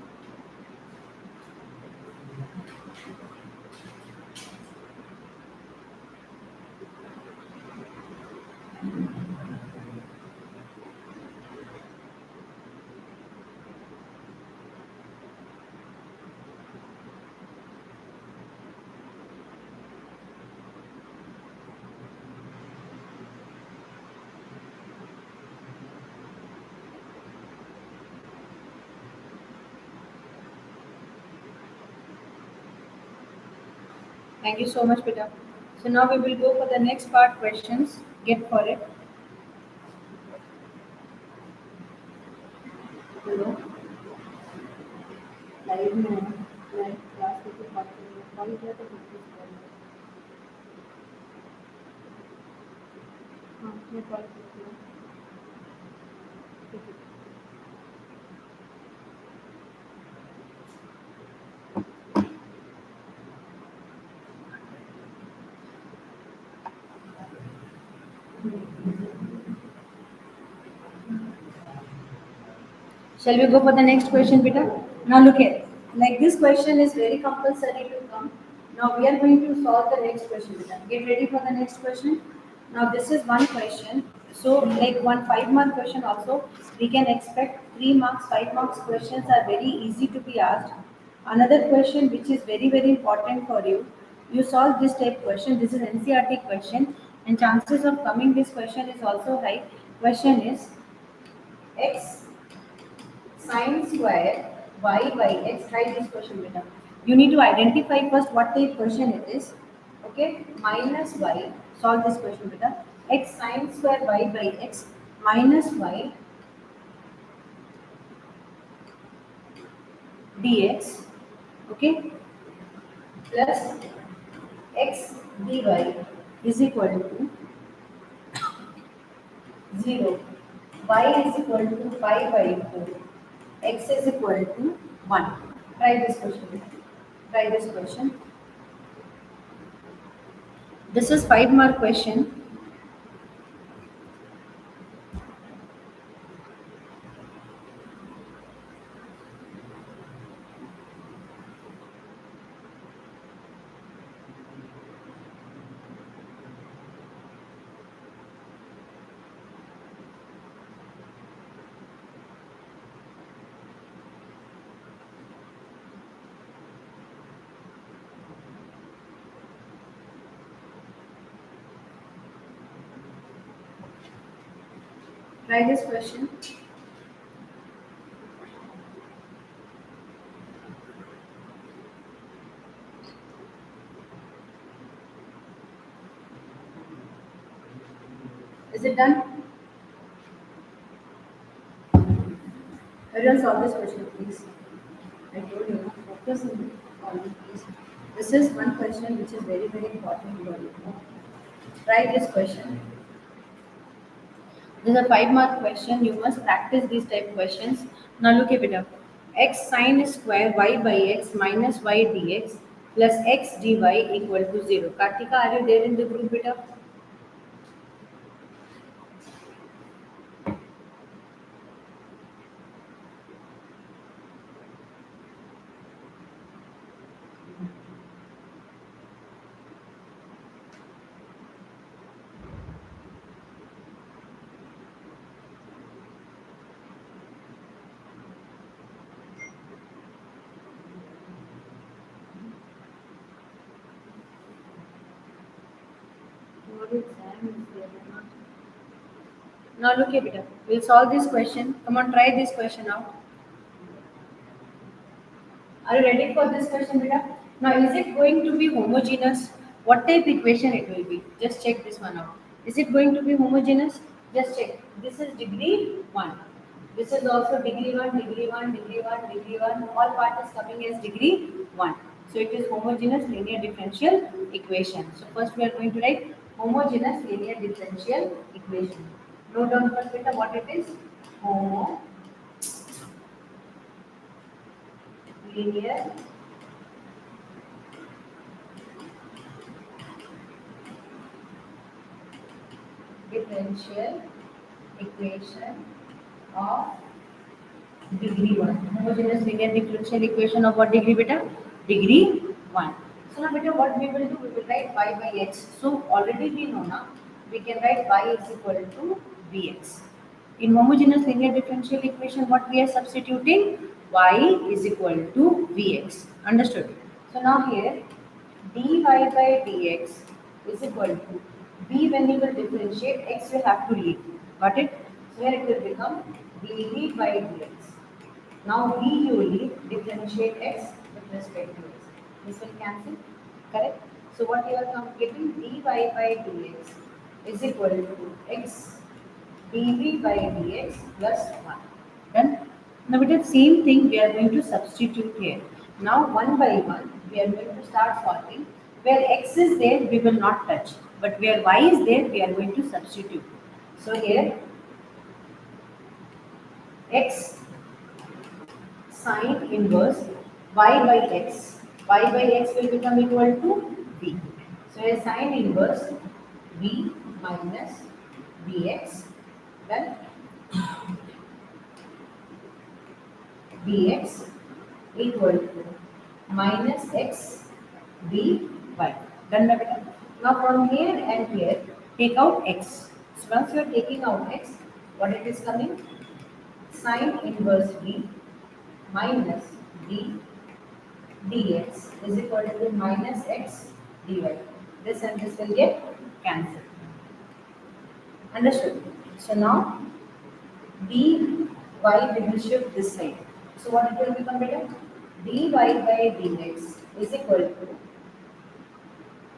Thank you so much, Peter. So now we will go for the next part questions. Get for it. Hello. Live में live class में तो बात करेंगे. Call किया तो कुछ करना. हाँ, मैं कॉल करती हूँ. ठीक है. Shall we go for the next question, Peter? Now look at like this question is very compulsory to come. Now we are going to solve the next question, Peter. Get ready for the next question. Now this is one question. So like one 5 mark question also, we can expect 3 marks, 5 marks questions are very easy to be asked. Another question which is very important for you, you solve this type question. This is NCRT question, and chances of coming this question is also high. Question is x sine square y by x. Try this question, beta. You need to identify first what type question it is. Okay, minus y. Solve this question, beta. X sine square y by x minus y dx. Okay, plus x dy is equal to 0. Y is equal to pi by 4. X is equal to 1. Try this question. Try this question. This is 5 mark question. Try this question. Is it done? Everyone solve this question, please. I told you, focus on it, please. This is one question which is very important for you. Try this question. This is a 5 mark question. You must practice these type questions. Now look at it. X sine square y by x minus y dx plus x dy equal to 0. Kartika, are you there in the group, beta? What exam is there? Now look here, beta. We'll solve this question. Come on, try this question out. Are you ready for this question, beta? Now, is it going to be homogeneous? What type equation it will be? Just check this one out. Is it going to be homogeneous? Just check. This is degree 1. This is also degree 1, degree 1, degree 1, degree 1. All part is coming as degree 1. So, it is homogeneous linear differential equation. So, first we are going to write homogeneous linear differential equation. Note down first, beta, what it is. Homo linear differential equation of degree 1. Homogeneous linear differential equation of what degree, beta? Degree 1. So now beta, what we will do, we will write y by x. So already we know now, we can write y is equal to vx. In homogeneous linear differential equation, what we are substituting? Y is equal to vx. Understood? So now here, dy by dx is equal to v. When you will differentiate x, you have to leave. Got it? So here it will become dv by dx. Now v you leave, differentiate x with respect to x. This will cancel. Correct? So what you are getting, dy by dx is equal to x dv by dx plus 1. Done? Now with the same thing we are going to substitute here. Now one by one we are going to start solving. Where x is there we will not touch, but where y is there we are going to substitute. So here x sine inverse y by x. Y by x will become equal to v. So here sine inverse v minus vx, then dx equal to minus x dy. Done, beta? Now from here and here, take out x. So once you are taking out x, what it is coming? Sine inverse v minus v dx is equal to minus x dy. This and this will get cancelled. Understood? So now dy we will shift this side. So what it will become, beta? Dy by dx is equal to,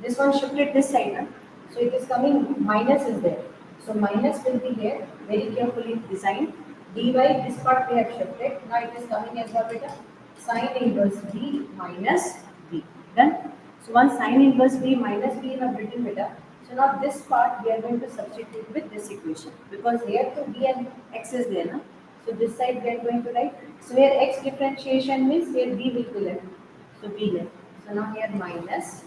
this one shifted this side, huh? So it is coming, minus is there. So minus will be here, very carefully designed. Dy, this part we have shifted. Now it is coming as what, beta? Sine inverse v minus v. Done? So once sine inverse v minus v you have written, beta. So now this part we are going to substitute with this equation, because here to v and x is there, na? So this side we are going to write. So here x differentiation means here v will be left. So v left. So now here minus,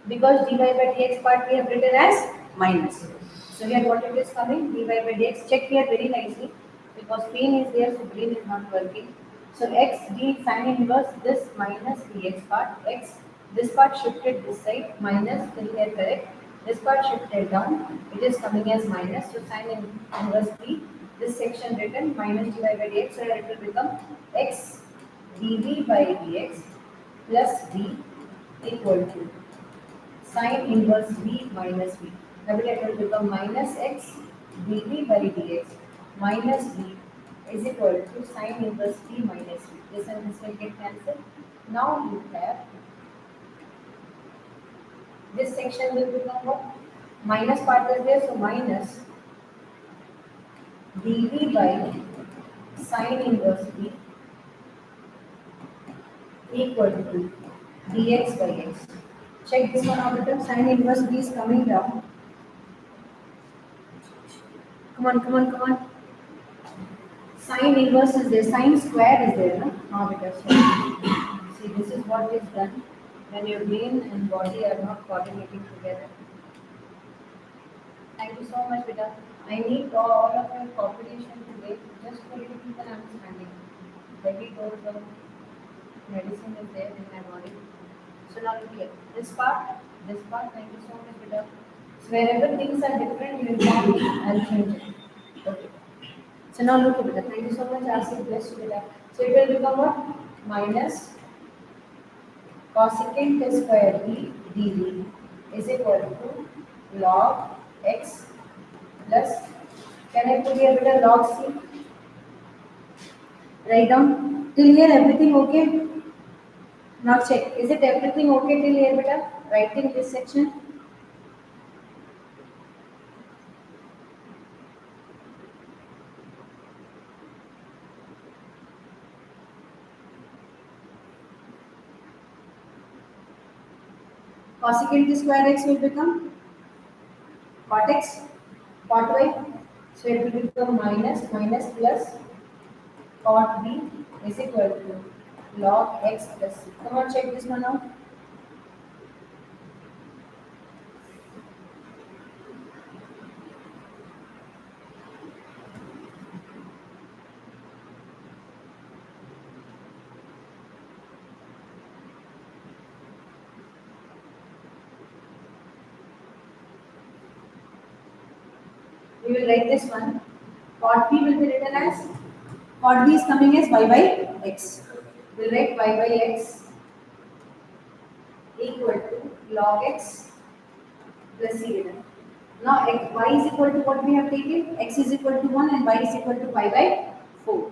because dy by dx part we have written as minus. So here what it is coming, dy by dx, check here very nicely, because screen is there, so brain is not working. So x d sine inverse this minus dx part, x, this part shifted this side, minus, till here correct, this part shifted down, it is coming as minus, so sine inverse d, this section written minus dy by dx, so here it will become x dv by dx plus v equal to sine inverse v minus v. Now it will become minus x dv by dx minus v is equal to sine inverse v minus v. This and this will get cancelled. Now you have, this section will become what? Minus part is there, so minus dv by sine inverse v equal to dx by x. Check this one out, beta. Sine inverse v is coming down. Come on, come on, come on. Sine inverse is there. Sine square is there, no? Now, beta. See, this is what is done when your brain and body are not coordinating together. Thank you so much, beta. I need all of your cooperation today, just for you to keep an understanding. Heavy dose of medicine is there in my body. So now look here, this part, thank you so much, beta. So wherever things are different, you inform me, I'll change it. Okay. So now look, beta, thank you so much, Asif, bless you, beta. So it will become what? Minus cosecant square v dv is equal to log x plus, can I put here beta log c? Write down. Till here everything okay? Now check. Is it everything okay till here beta? Writing this section. Cosecant square x will become cot x, cot y. So it will become minus plus cot b is equal to log x plus c. Come on, check this one out. We will write this one. Cot b will be written as, cot b is coming as y by x. We'll write y by x equal to log x plus c written. Now y is equal to what we have taken, x is equal to 1 and y is equal to pi by 4.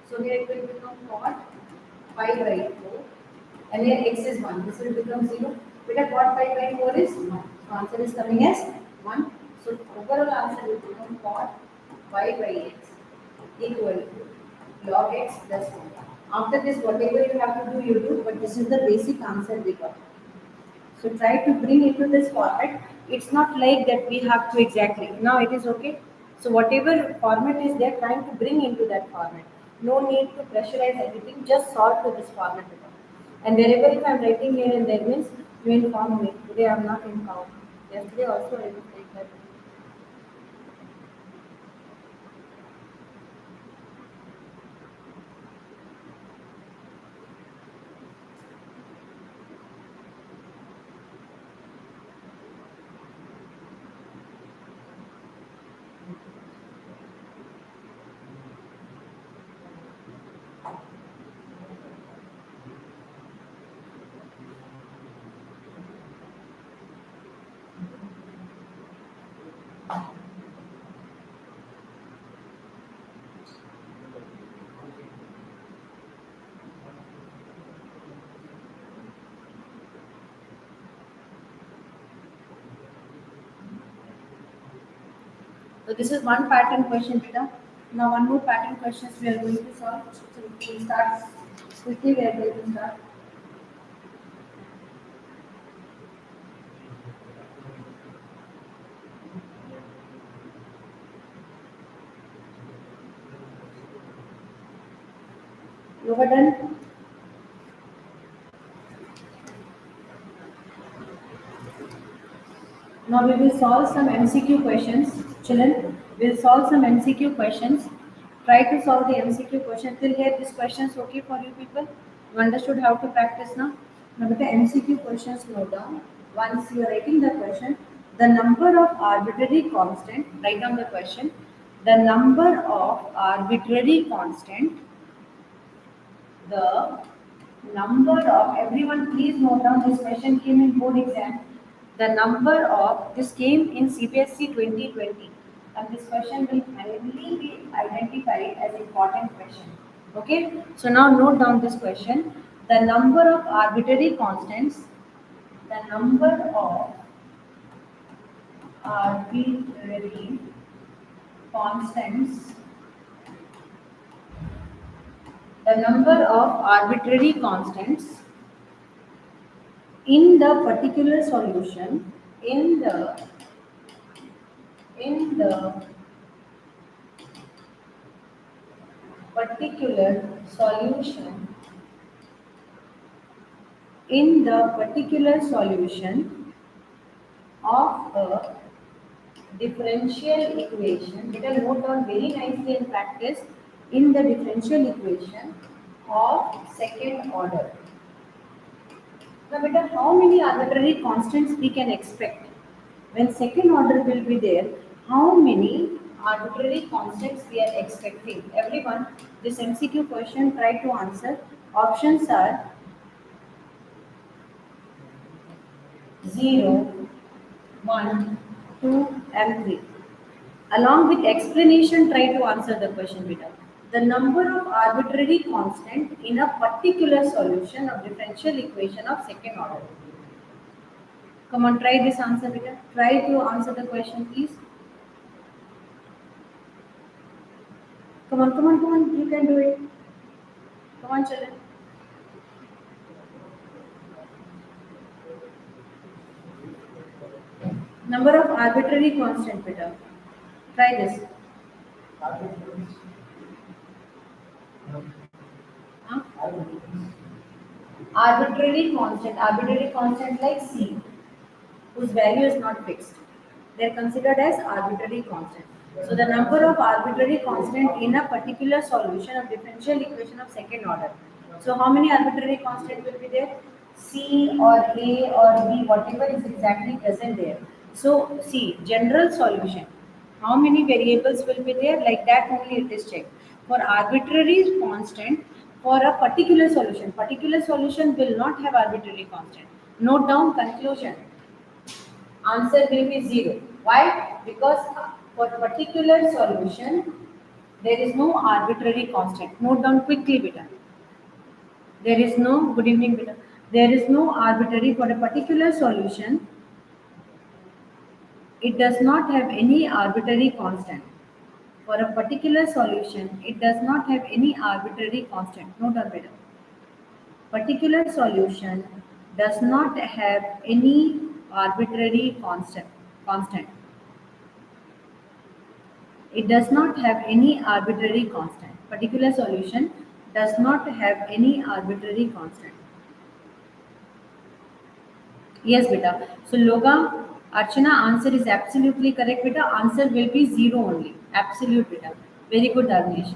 So here it will become cot pi by 4 and here x is 1. This will become 0. Beta cot pi by 4 is 1. So answer is coming as 1. So overall answer will become cot pi by x equal to log x plus 1. After this, whatever you have to do, you do, but this is the basic answer we got. So try to bring into this format. It's not like that we have to exactly. Now it is okay. So whatever format is there, trying to bring into that format. No need to pressurize everything. Just solve to this format. And wherever if I'm writing here and there means you inform me. Today I'm not informed. Yesterday also I will take that. So this is one pattern question, beta. Now one more pattern questions we are going to solve. So we'll start quickly. We are going to start. You are done. Now we will solve some MCQ questions. Children, we'll solve some MCQ questions. Try to solve the MCQ question. Till here, this question is okay for you people? You understood how to practice now? Now with the MCQ questions, note down. Once you are writing the question, the number of arbitrary constant, write down the question. The number of arbitrary constant, the number of, everyone please note down, this question came in board exam. The number of, this came in CBSE 2020 and this question will finally be identified as important question. Okay, so now note down this question. The number of arbitrary constants, the number of arbitrary constants, the number of arbitrary constants in the particular solution, in the particular solution, in the particular solution of a differential equation. It will note down very nicely in practice, in the differential equation of second order. Now beta, how many arbitrary constants we can expect? When second order will be there, how many arbitrary constants we are expecting? Everyone, this MCQ question try to answer. Options are 0, 1, 2, and 3. Along with explanation, try to answer the question below. The number of arbitrary constant in a particular solution of differential equation of second order. Come on, try this answer below. Try to answer the question, please. Come on, come on, come on. You can do it. Come on, children. Number of arbitrary constant, beta. Try this. Huh? Arbitrary constant like C, whose value is not fixed. They are considered as arbitrary constant. So the number of arbitrary constant in a particular solution of differential equation of second order. So how many arbitrary constant will be there? C or A or B, whatever is exactly present there. So see, general solution. How many variables will be there? Like that only it is checked. For arbitrary constant, for a particular solution will not have arbitrary constant. Note down conclusion. Answer will be 0. Why? Because for particular solution, there is no arbitrary constant. Note down quickly, beta. There is no, good evening, beta. There is no arbitrary for a particular solution. It does not have any arbitrary constant. For a particular solution, it does not have any arbitrary constant. Note down, beta. Particular solution does not have any arbitrary constant. It does not have any arbitrary constant. Particular solution does not have any arbitrary constant. Yes, beta. So, Loga, Archana, answer is absolutely correct, beta. Answer will be 0 only. Absolute, beta. Very good, Darnesh.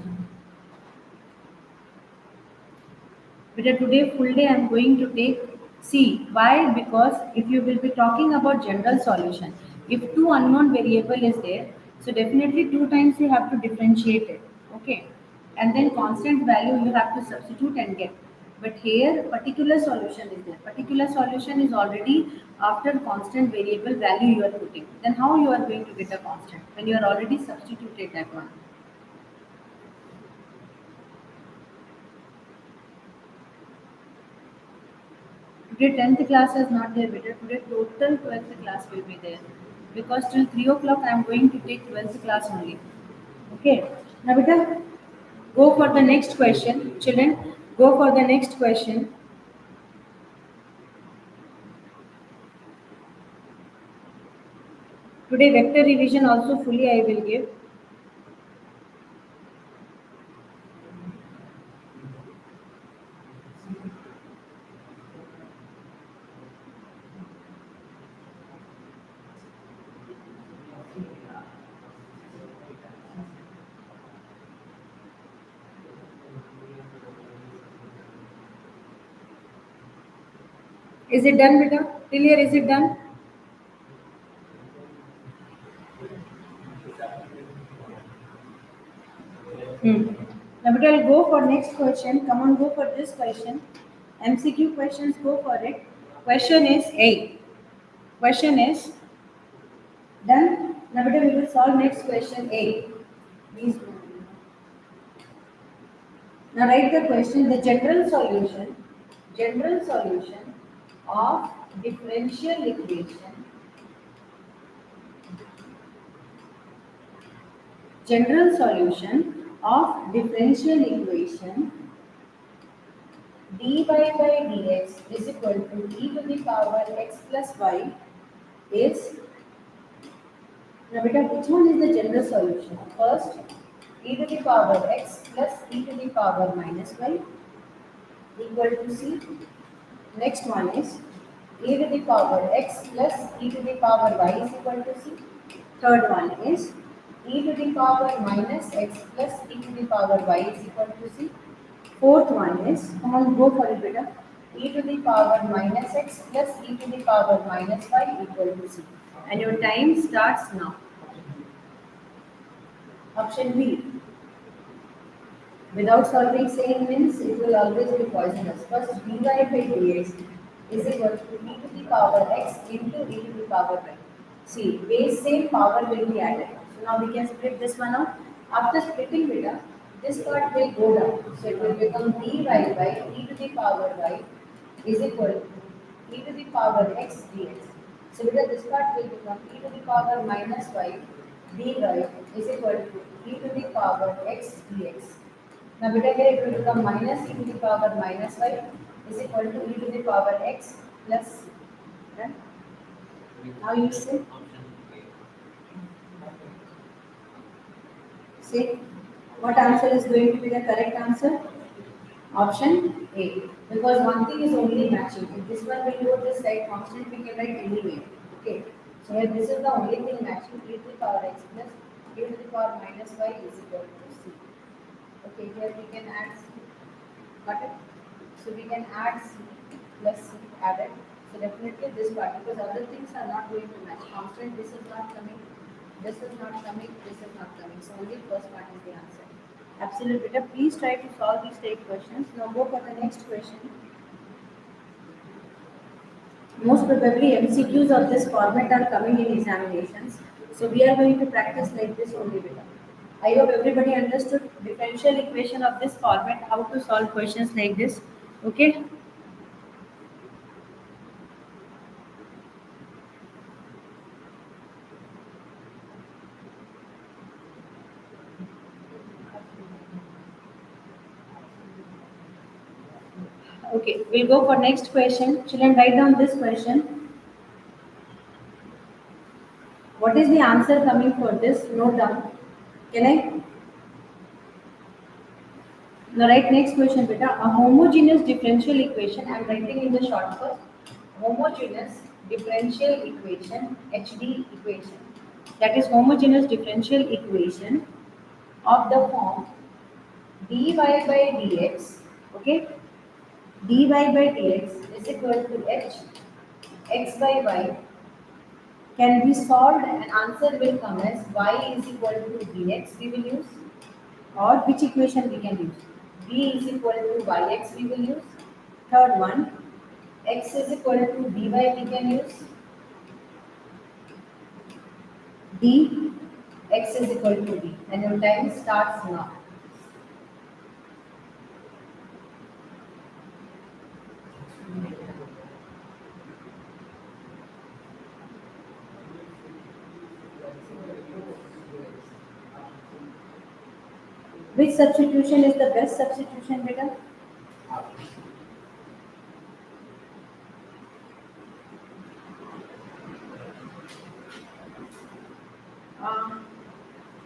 Beta, today full day I am going to take C. Why? Because if you will be talking about general solution, if two unknown variable is there, so definitely two times you have to differentiate it. Okay. And then constant value you have to substitute and get. But here particular solution is there. Particular solution is already after constant variable value you are putting. Then how you are going to get a constant when you are already substituted that one? Today 10th class is not there, better. Today total 12th class will be there. Because till 3 o'clock I am going to take 12th class only. Okay. Now beta, go for the next question. Children, go for the next question. Today vector revision also fully I will give. Is it done, beta? Till here is it done? Now beta, I'll go for next question. Come on, go for this question. MCQ questions, go for it. Question is A. Question is done. Now beta, we will solve next question A. Please do. Now write the question, the general solution of differential equation, general solution of differential equation dy by dx is equal to e to the power x plus y is, now beta, which one is the general solution? First, e to the power x plus e to the power minus y equal to c. Next one is e to the power x plus e to the power y is equal to c. Third one is e to the power minus x plus e to the power y is equal to c. Fourth one is, come on, go for it, beta. E to the power minus x plus e to the power minus y equal to c. And your time starts now. Option B. Without solving same means it will always be poisonous. First, dy by dx is equal to e to the power x into e to the power y. See, base same, power will be added. So now we can split this one out. After splitting beta, this part will go down. So it will become dy by e to the power y is equal to e to the power x dx. So beta, this part will become e to the power minus y dy is equal to e to the power x dx. Now beta here it will become minus e to the power minus y is equal to e to the power x plus c. Right? Now you say what answer is going to be the correct answer? Option A. Because one thing is only matching. If this one will go this side, constant we can write anyway. Okay. So here this is the only thing matching. E to the power x plus e to the power minus y is equal to c. Okay. Here we can add c. Got it? So we can add c plus c added. So definitely this part because other things are not going to match. Constant this is not coming. This is not coming. This is not coming. So only first part is the answer. Absolute beta. Please try to solve these type questions. Now go for the next question. Most probably MCQs of this format are coming in examinations. So we are going to practice like this only beta. I hope everybody understood differential equation of this format, how to solve questions like this. Okay. Okay, we'll go for next question. Children, write down this question. What is the answer coming for this? Note down. Can I? Now write next question, beta. A homogeneous differential equation. I am writing in the short first. Homogeneous differential equation, HD equation. That is homogeneous differential equation of the form dy by dx. Okay, dy by dx is equal to h x by y can be solved and answer will come as y is equal to dx we will use or which equation we can use? B is equal to yx we will use. Third one, x is equal to dy we can use. D, x is equal to d. And your time starts now. Which substitution is the best substitution, beta? Uh,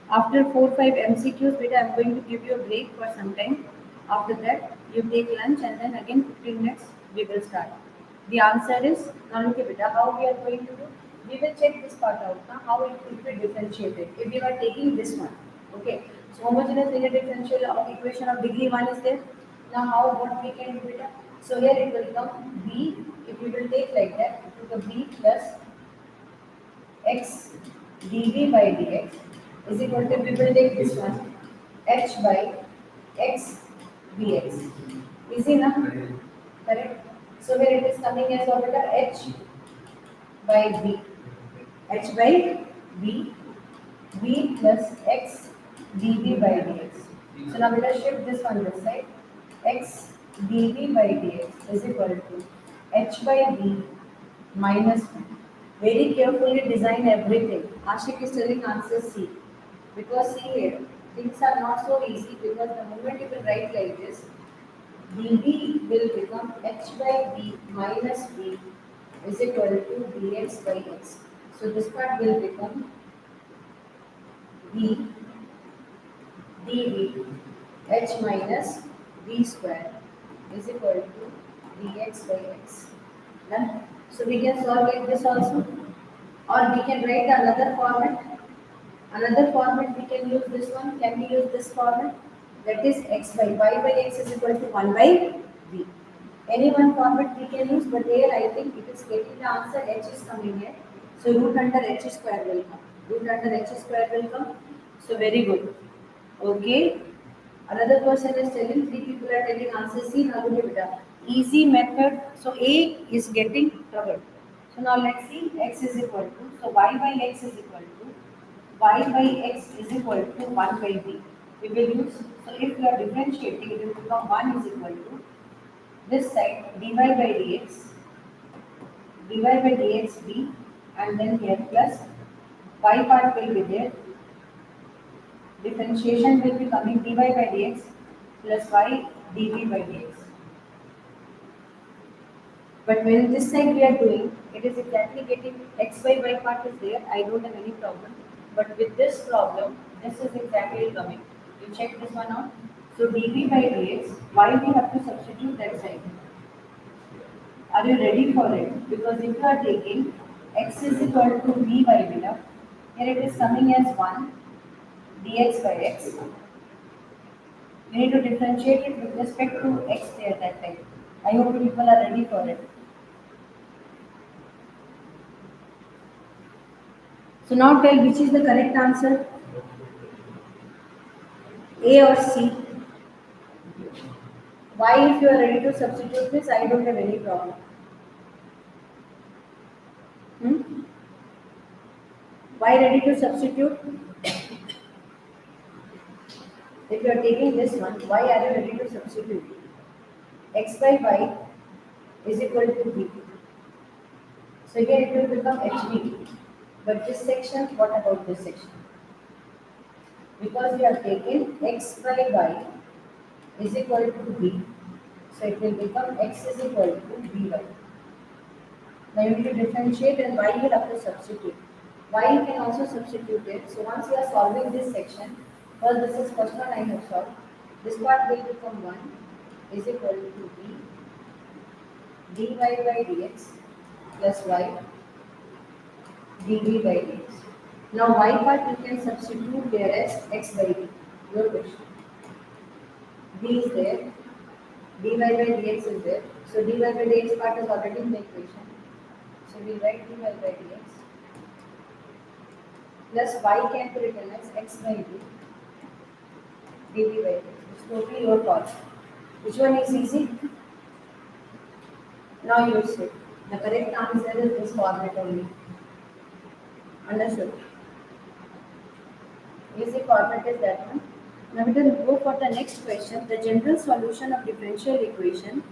After 4-5 MCQs, beta, I'm going to give you a break for some time. After that, you take lunch and then again 15 minutes we will start. The answer is, now look at beta, how we are going to do? We will check this part out, now, how it will be differentiated. If we are taking this one, okay. So homogeneous linear differential of equation of degree 1 is there. Now how what we can do beta? So here it will come b, if we will take like that, it will be b plus x dv by dx is equal to, we will take this one, h by x dx. Easy enough? Correct? So here it is coming as orbital h by b. H by b, b plus x dv by dx. So now let us shift this one this side. X dv by dx is equal to h by b minus 1. Very carefully design everything. Ashik is telling answer C. Because see here, things are not so easy because the moment you will write like this, dv will become h by b minus b is equal to dx by x. So this part will become b dv h minus b square is equal to dx by x. Done. So we can solve like this also, or we can write another format. Another format we can use this one. Can we use this format? That is x by y by x is equal to 1 by v. Any one format we can use, but here I think it is getting the answer h is coming here. So root under h square will come. Root under h square will come. So very good. Okay. Another person is telling, three people are telling answer C. Now look at that. Easy method. So A is getting covered. So now let's see x is equal to, so y by x is equal to, y by x is equal to 1 by b. We will use, so if we are differentiating, it will become 1 is equal to this side dy by dx, dy by dx b, and then here plus y part will be there, differentiation will be coming dy by dx plus y dv by dx. But when this side we are doing, it is exactly getting x by y part is there, I don't have any problem. But with this problem, this is exactly coming. You check this one out. So dv by dx, why we have to substitute that side? Are you ready for it? Because if you are taking x is equal to v by beta, here it is coming as 1 dx by x. We need to differentiate it with respect to x there that time. I hope you people are ready for it. So now tell which is the correct answer, A or C. Why if you are ready to substitute this, I don't have any problem. Hmm? Why ready to substitute? If you are taking this one, why are you ready to substitute? X by y is equal to b. So here it will become hb. But this section, what about this section? Because we are taking x by y is equal to b. So it will become x is equal to by. Now you need to differentiate and y you have to substitute. Y you can also substitute it. So once you are solving this section, first this is first one I have solved. This part will become 1 is equal to b dy by dx plus y dv by dx. Now y part you can substitute there as x by d. Your question. D is there, dy by dx is there. So dy by dx part is already in the equation. So we write dy by dx plus y can be written as x by d dv by dx. It's totally your call. Which one is easy? Now you see. The correct answer is this format only. Understood? Easy format is that one. Now we will go for the next question. The general solution of differential equation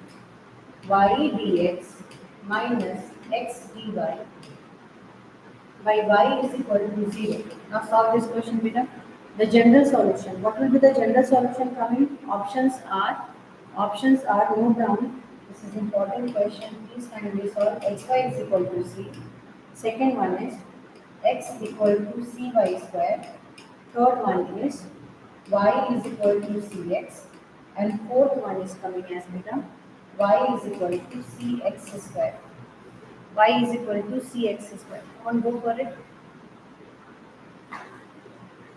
y dx minus x dy by y is equal to 0. Now solve this question, beta. The general solution. What will be the general solution coming? Options are note down. This is important question. Please kindly solve. Xy is equal to c. Second one is x equal to cy square. Third one is y is equal to cx. And fourth one is coming as beta. Y is equal to cx square. Y is equal to cx square. Come on, go for it.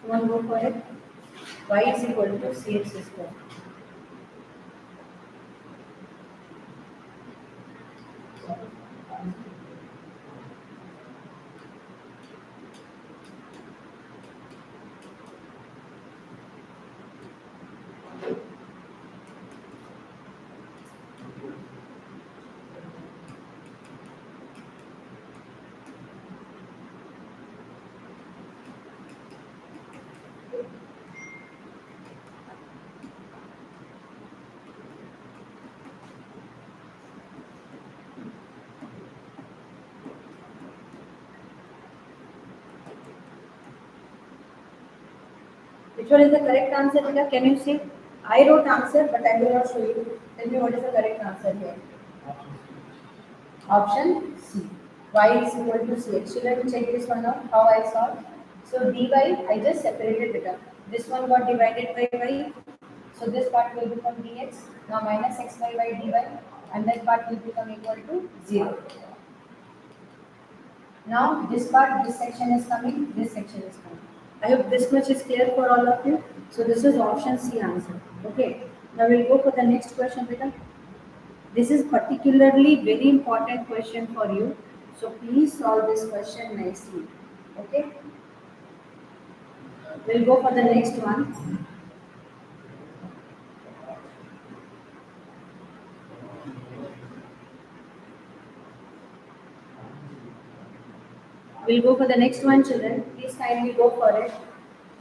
Come on, go for it. Y is equal to cx square. Which one is the correct answer, Rita? Can you see? I wrote answer, but I will not show you. Tell me what is the correct answer here. Option C. Y is equal to CX. So let me check this one out, how I solve. So dy, I just separated it up. This one got divided by y. So this part will become dx. Now minus x by y dy. And that part will become equal to 0. Now this part, this section is coming, this section is coming. I hope this much is clear for all of you. So this is option C answer. Okay. Now we'll go for the next question, beta. This is particularly very important question for you. So please solve this question nicely. Okay. We'll go for the next one. We'll go for the next one, children. Please kindly go for it.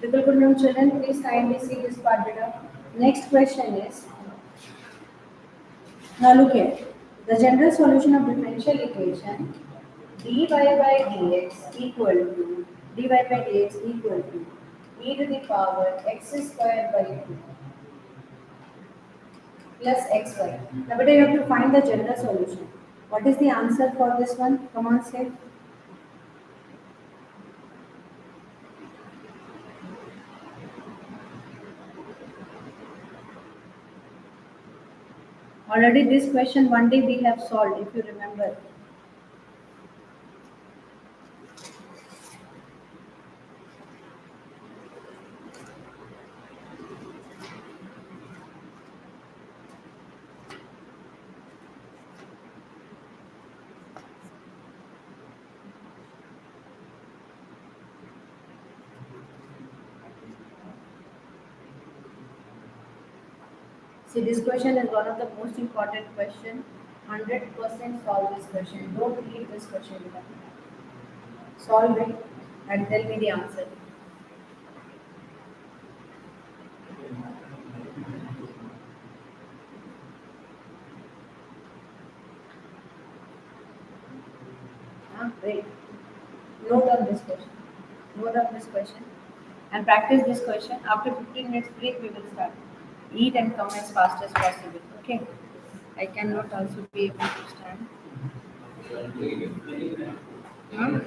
Triple good noon, children. Please kindly see this part better. Next question is, now look here. The general solution of differential equation dy by dx equal to dy by dx equal to e to the power x squared by 2 plus xy. Now, but you have to find the general solution. What is the answer for this one? Come on, say. Already this question one day we have solved, if you remember. See, this question is one of the most important question. 100% solve this question. Don't leave this question behind. Solve it and tell me the answer. Great. Note down this question. Note down this question and practice this question. After 15 minutes break, we will start. Eat and come as fast as possible. Okay. I cannot also be able to stand. Huh?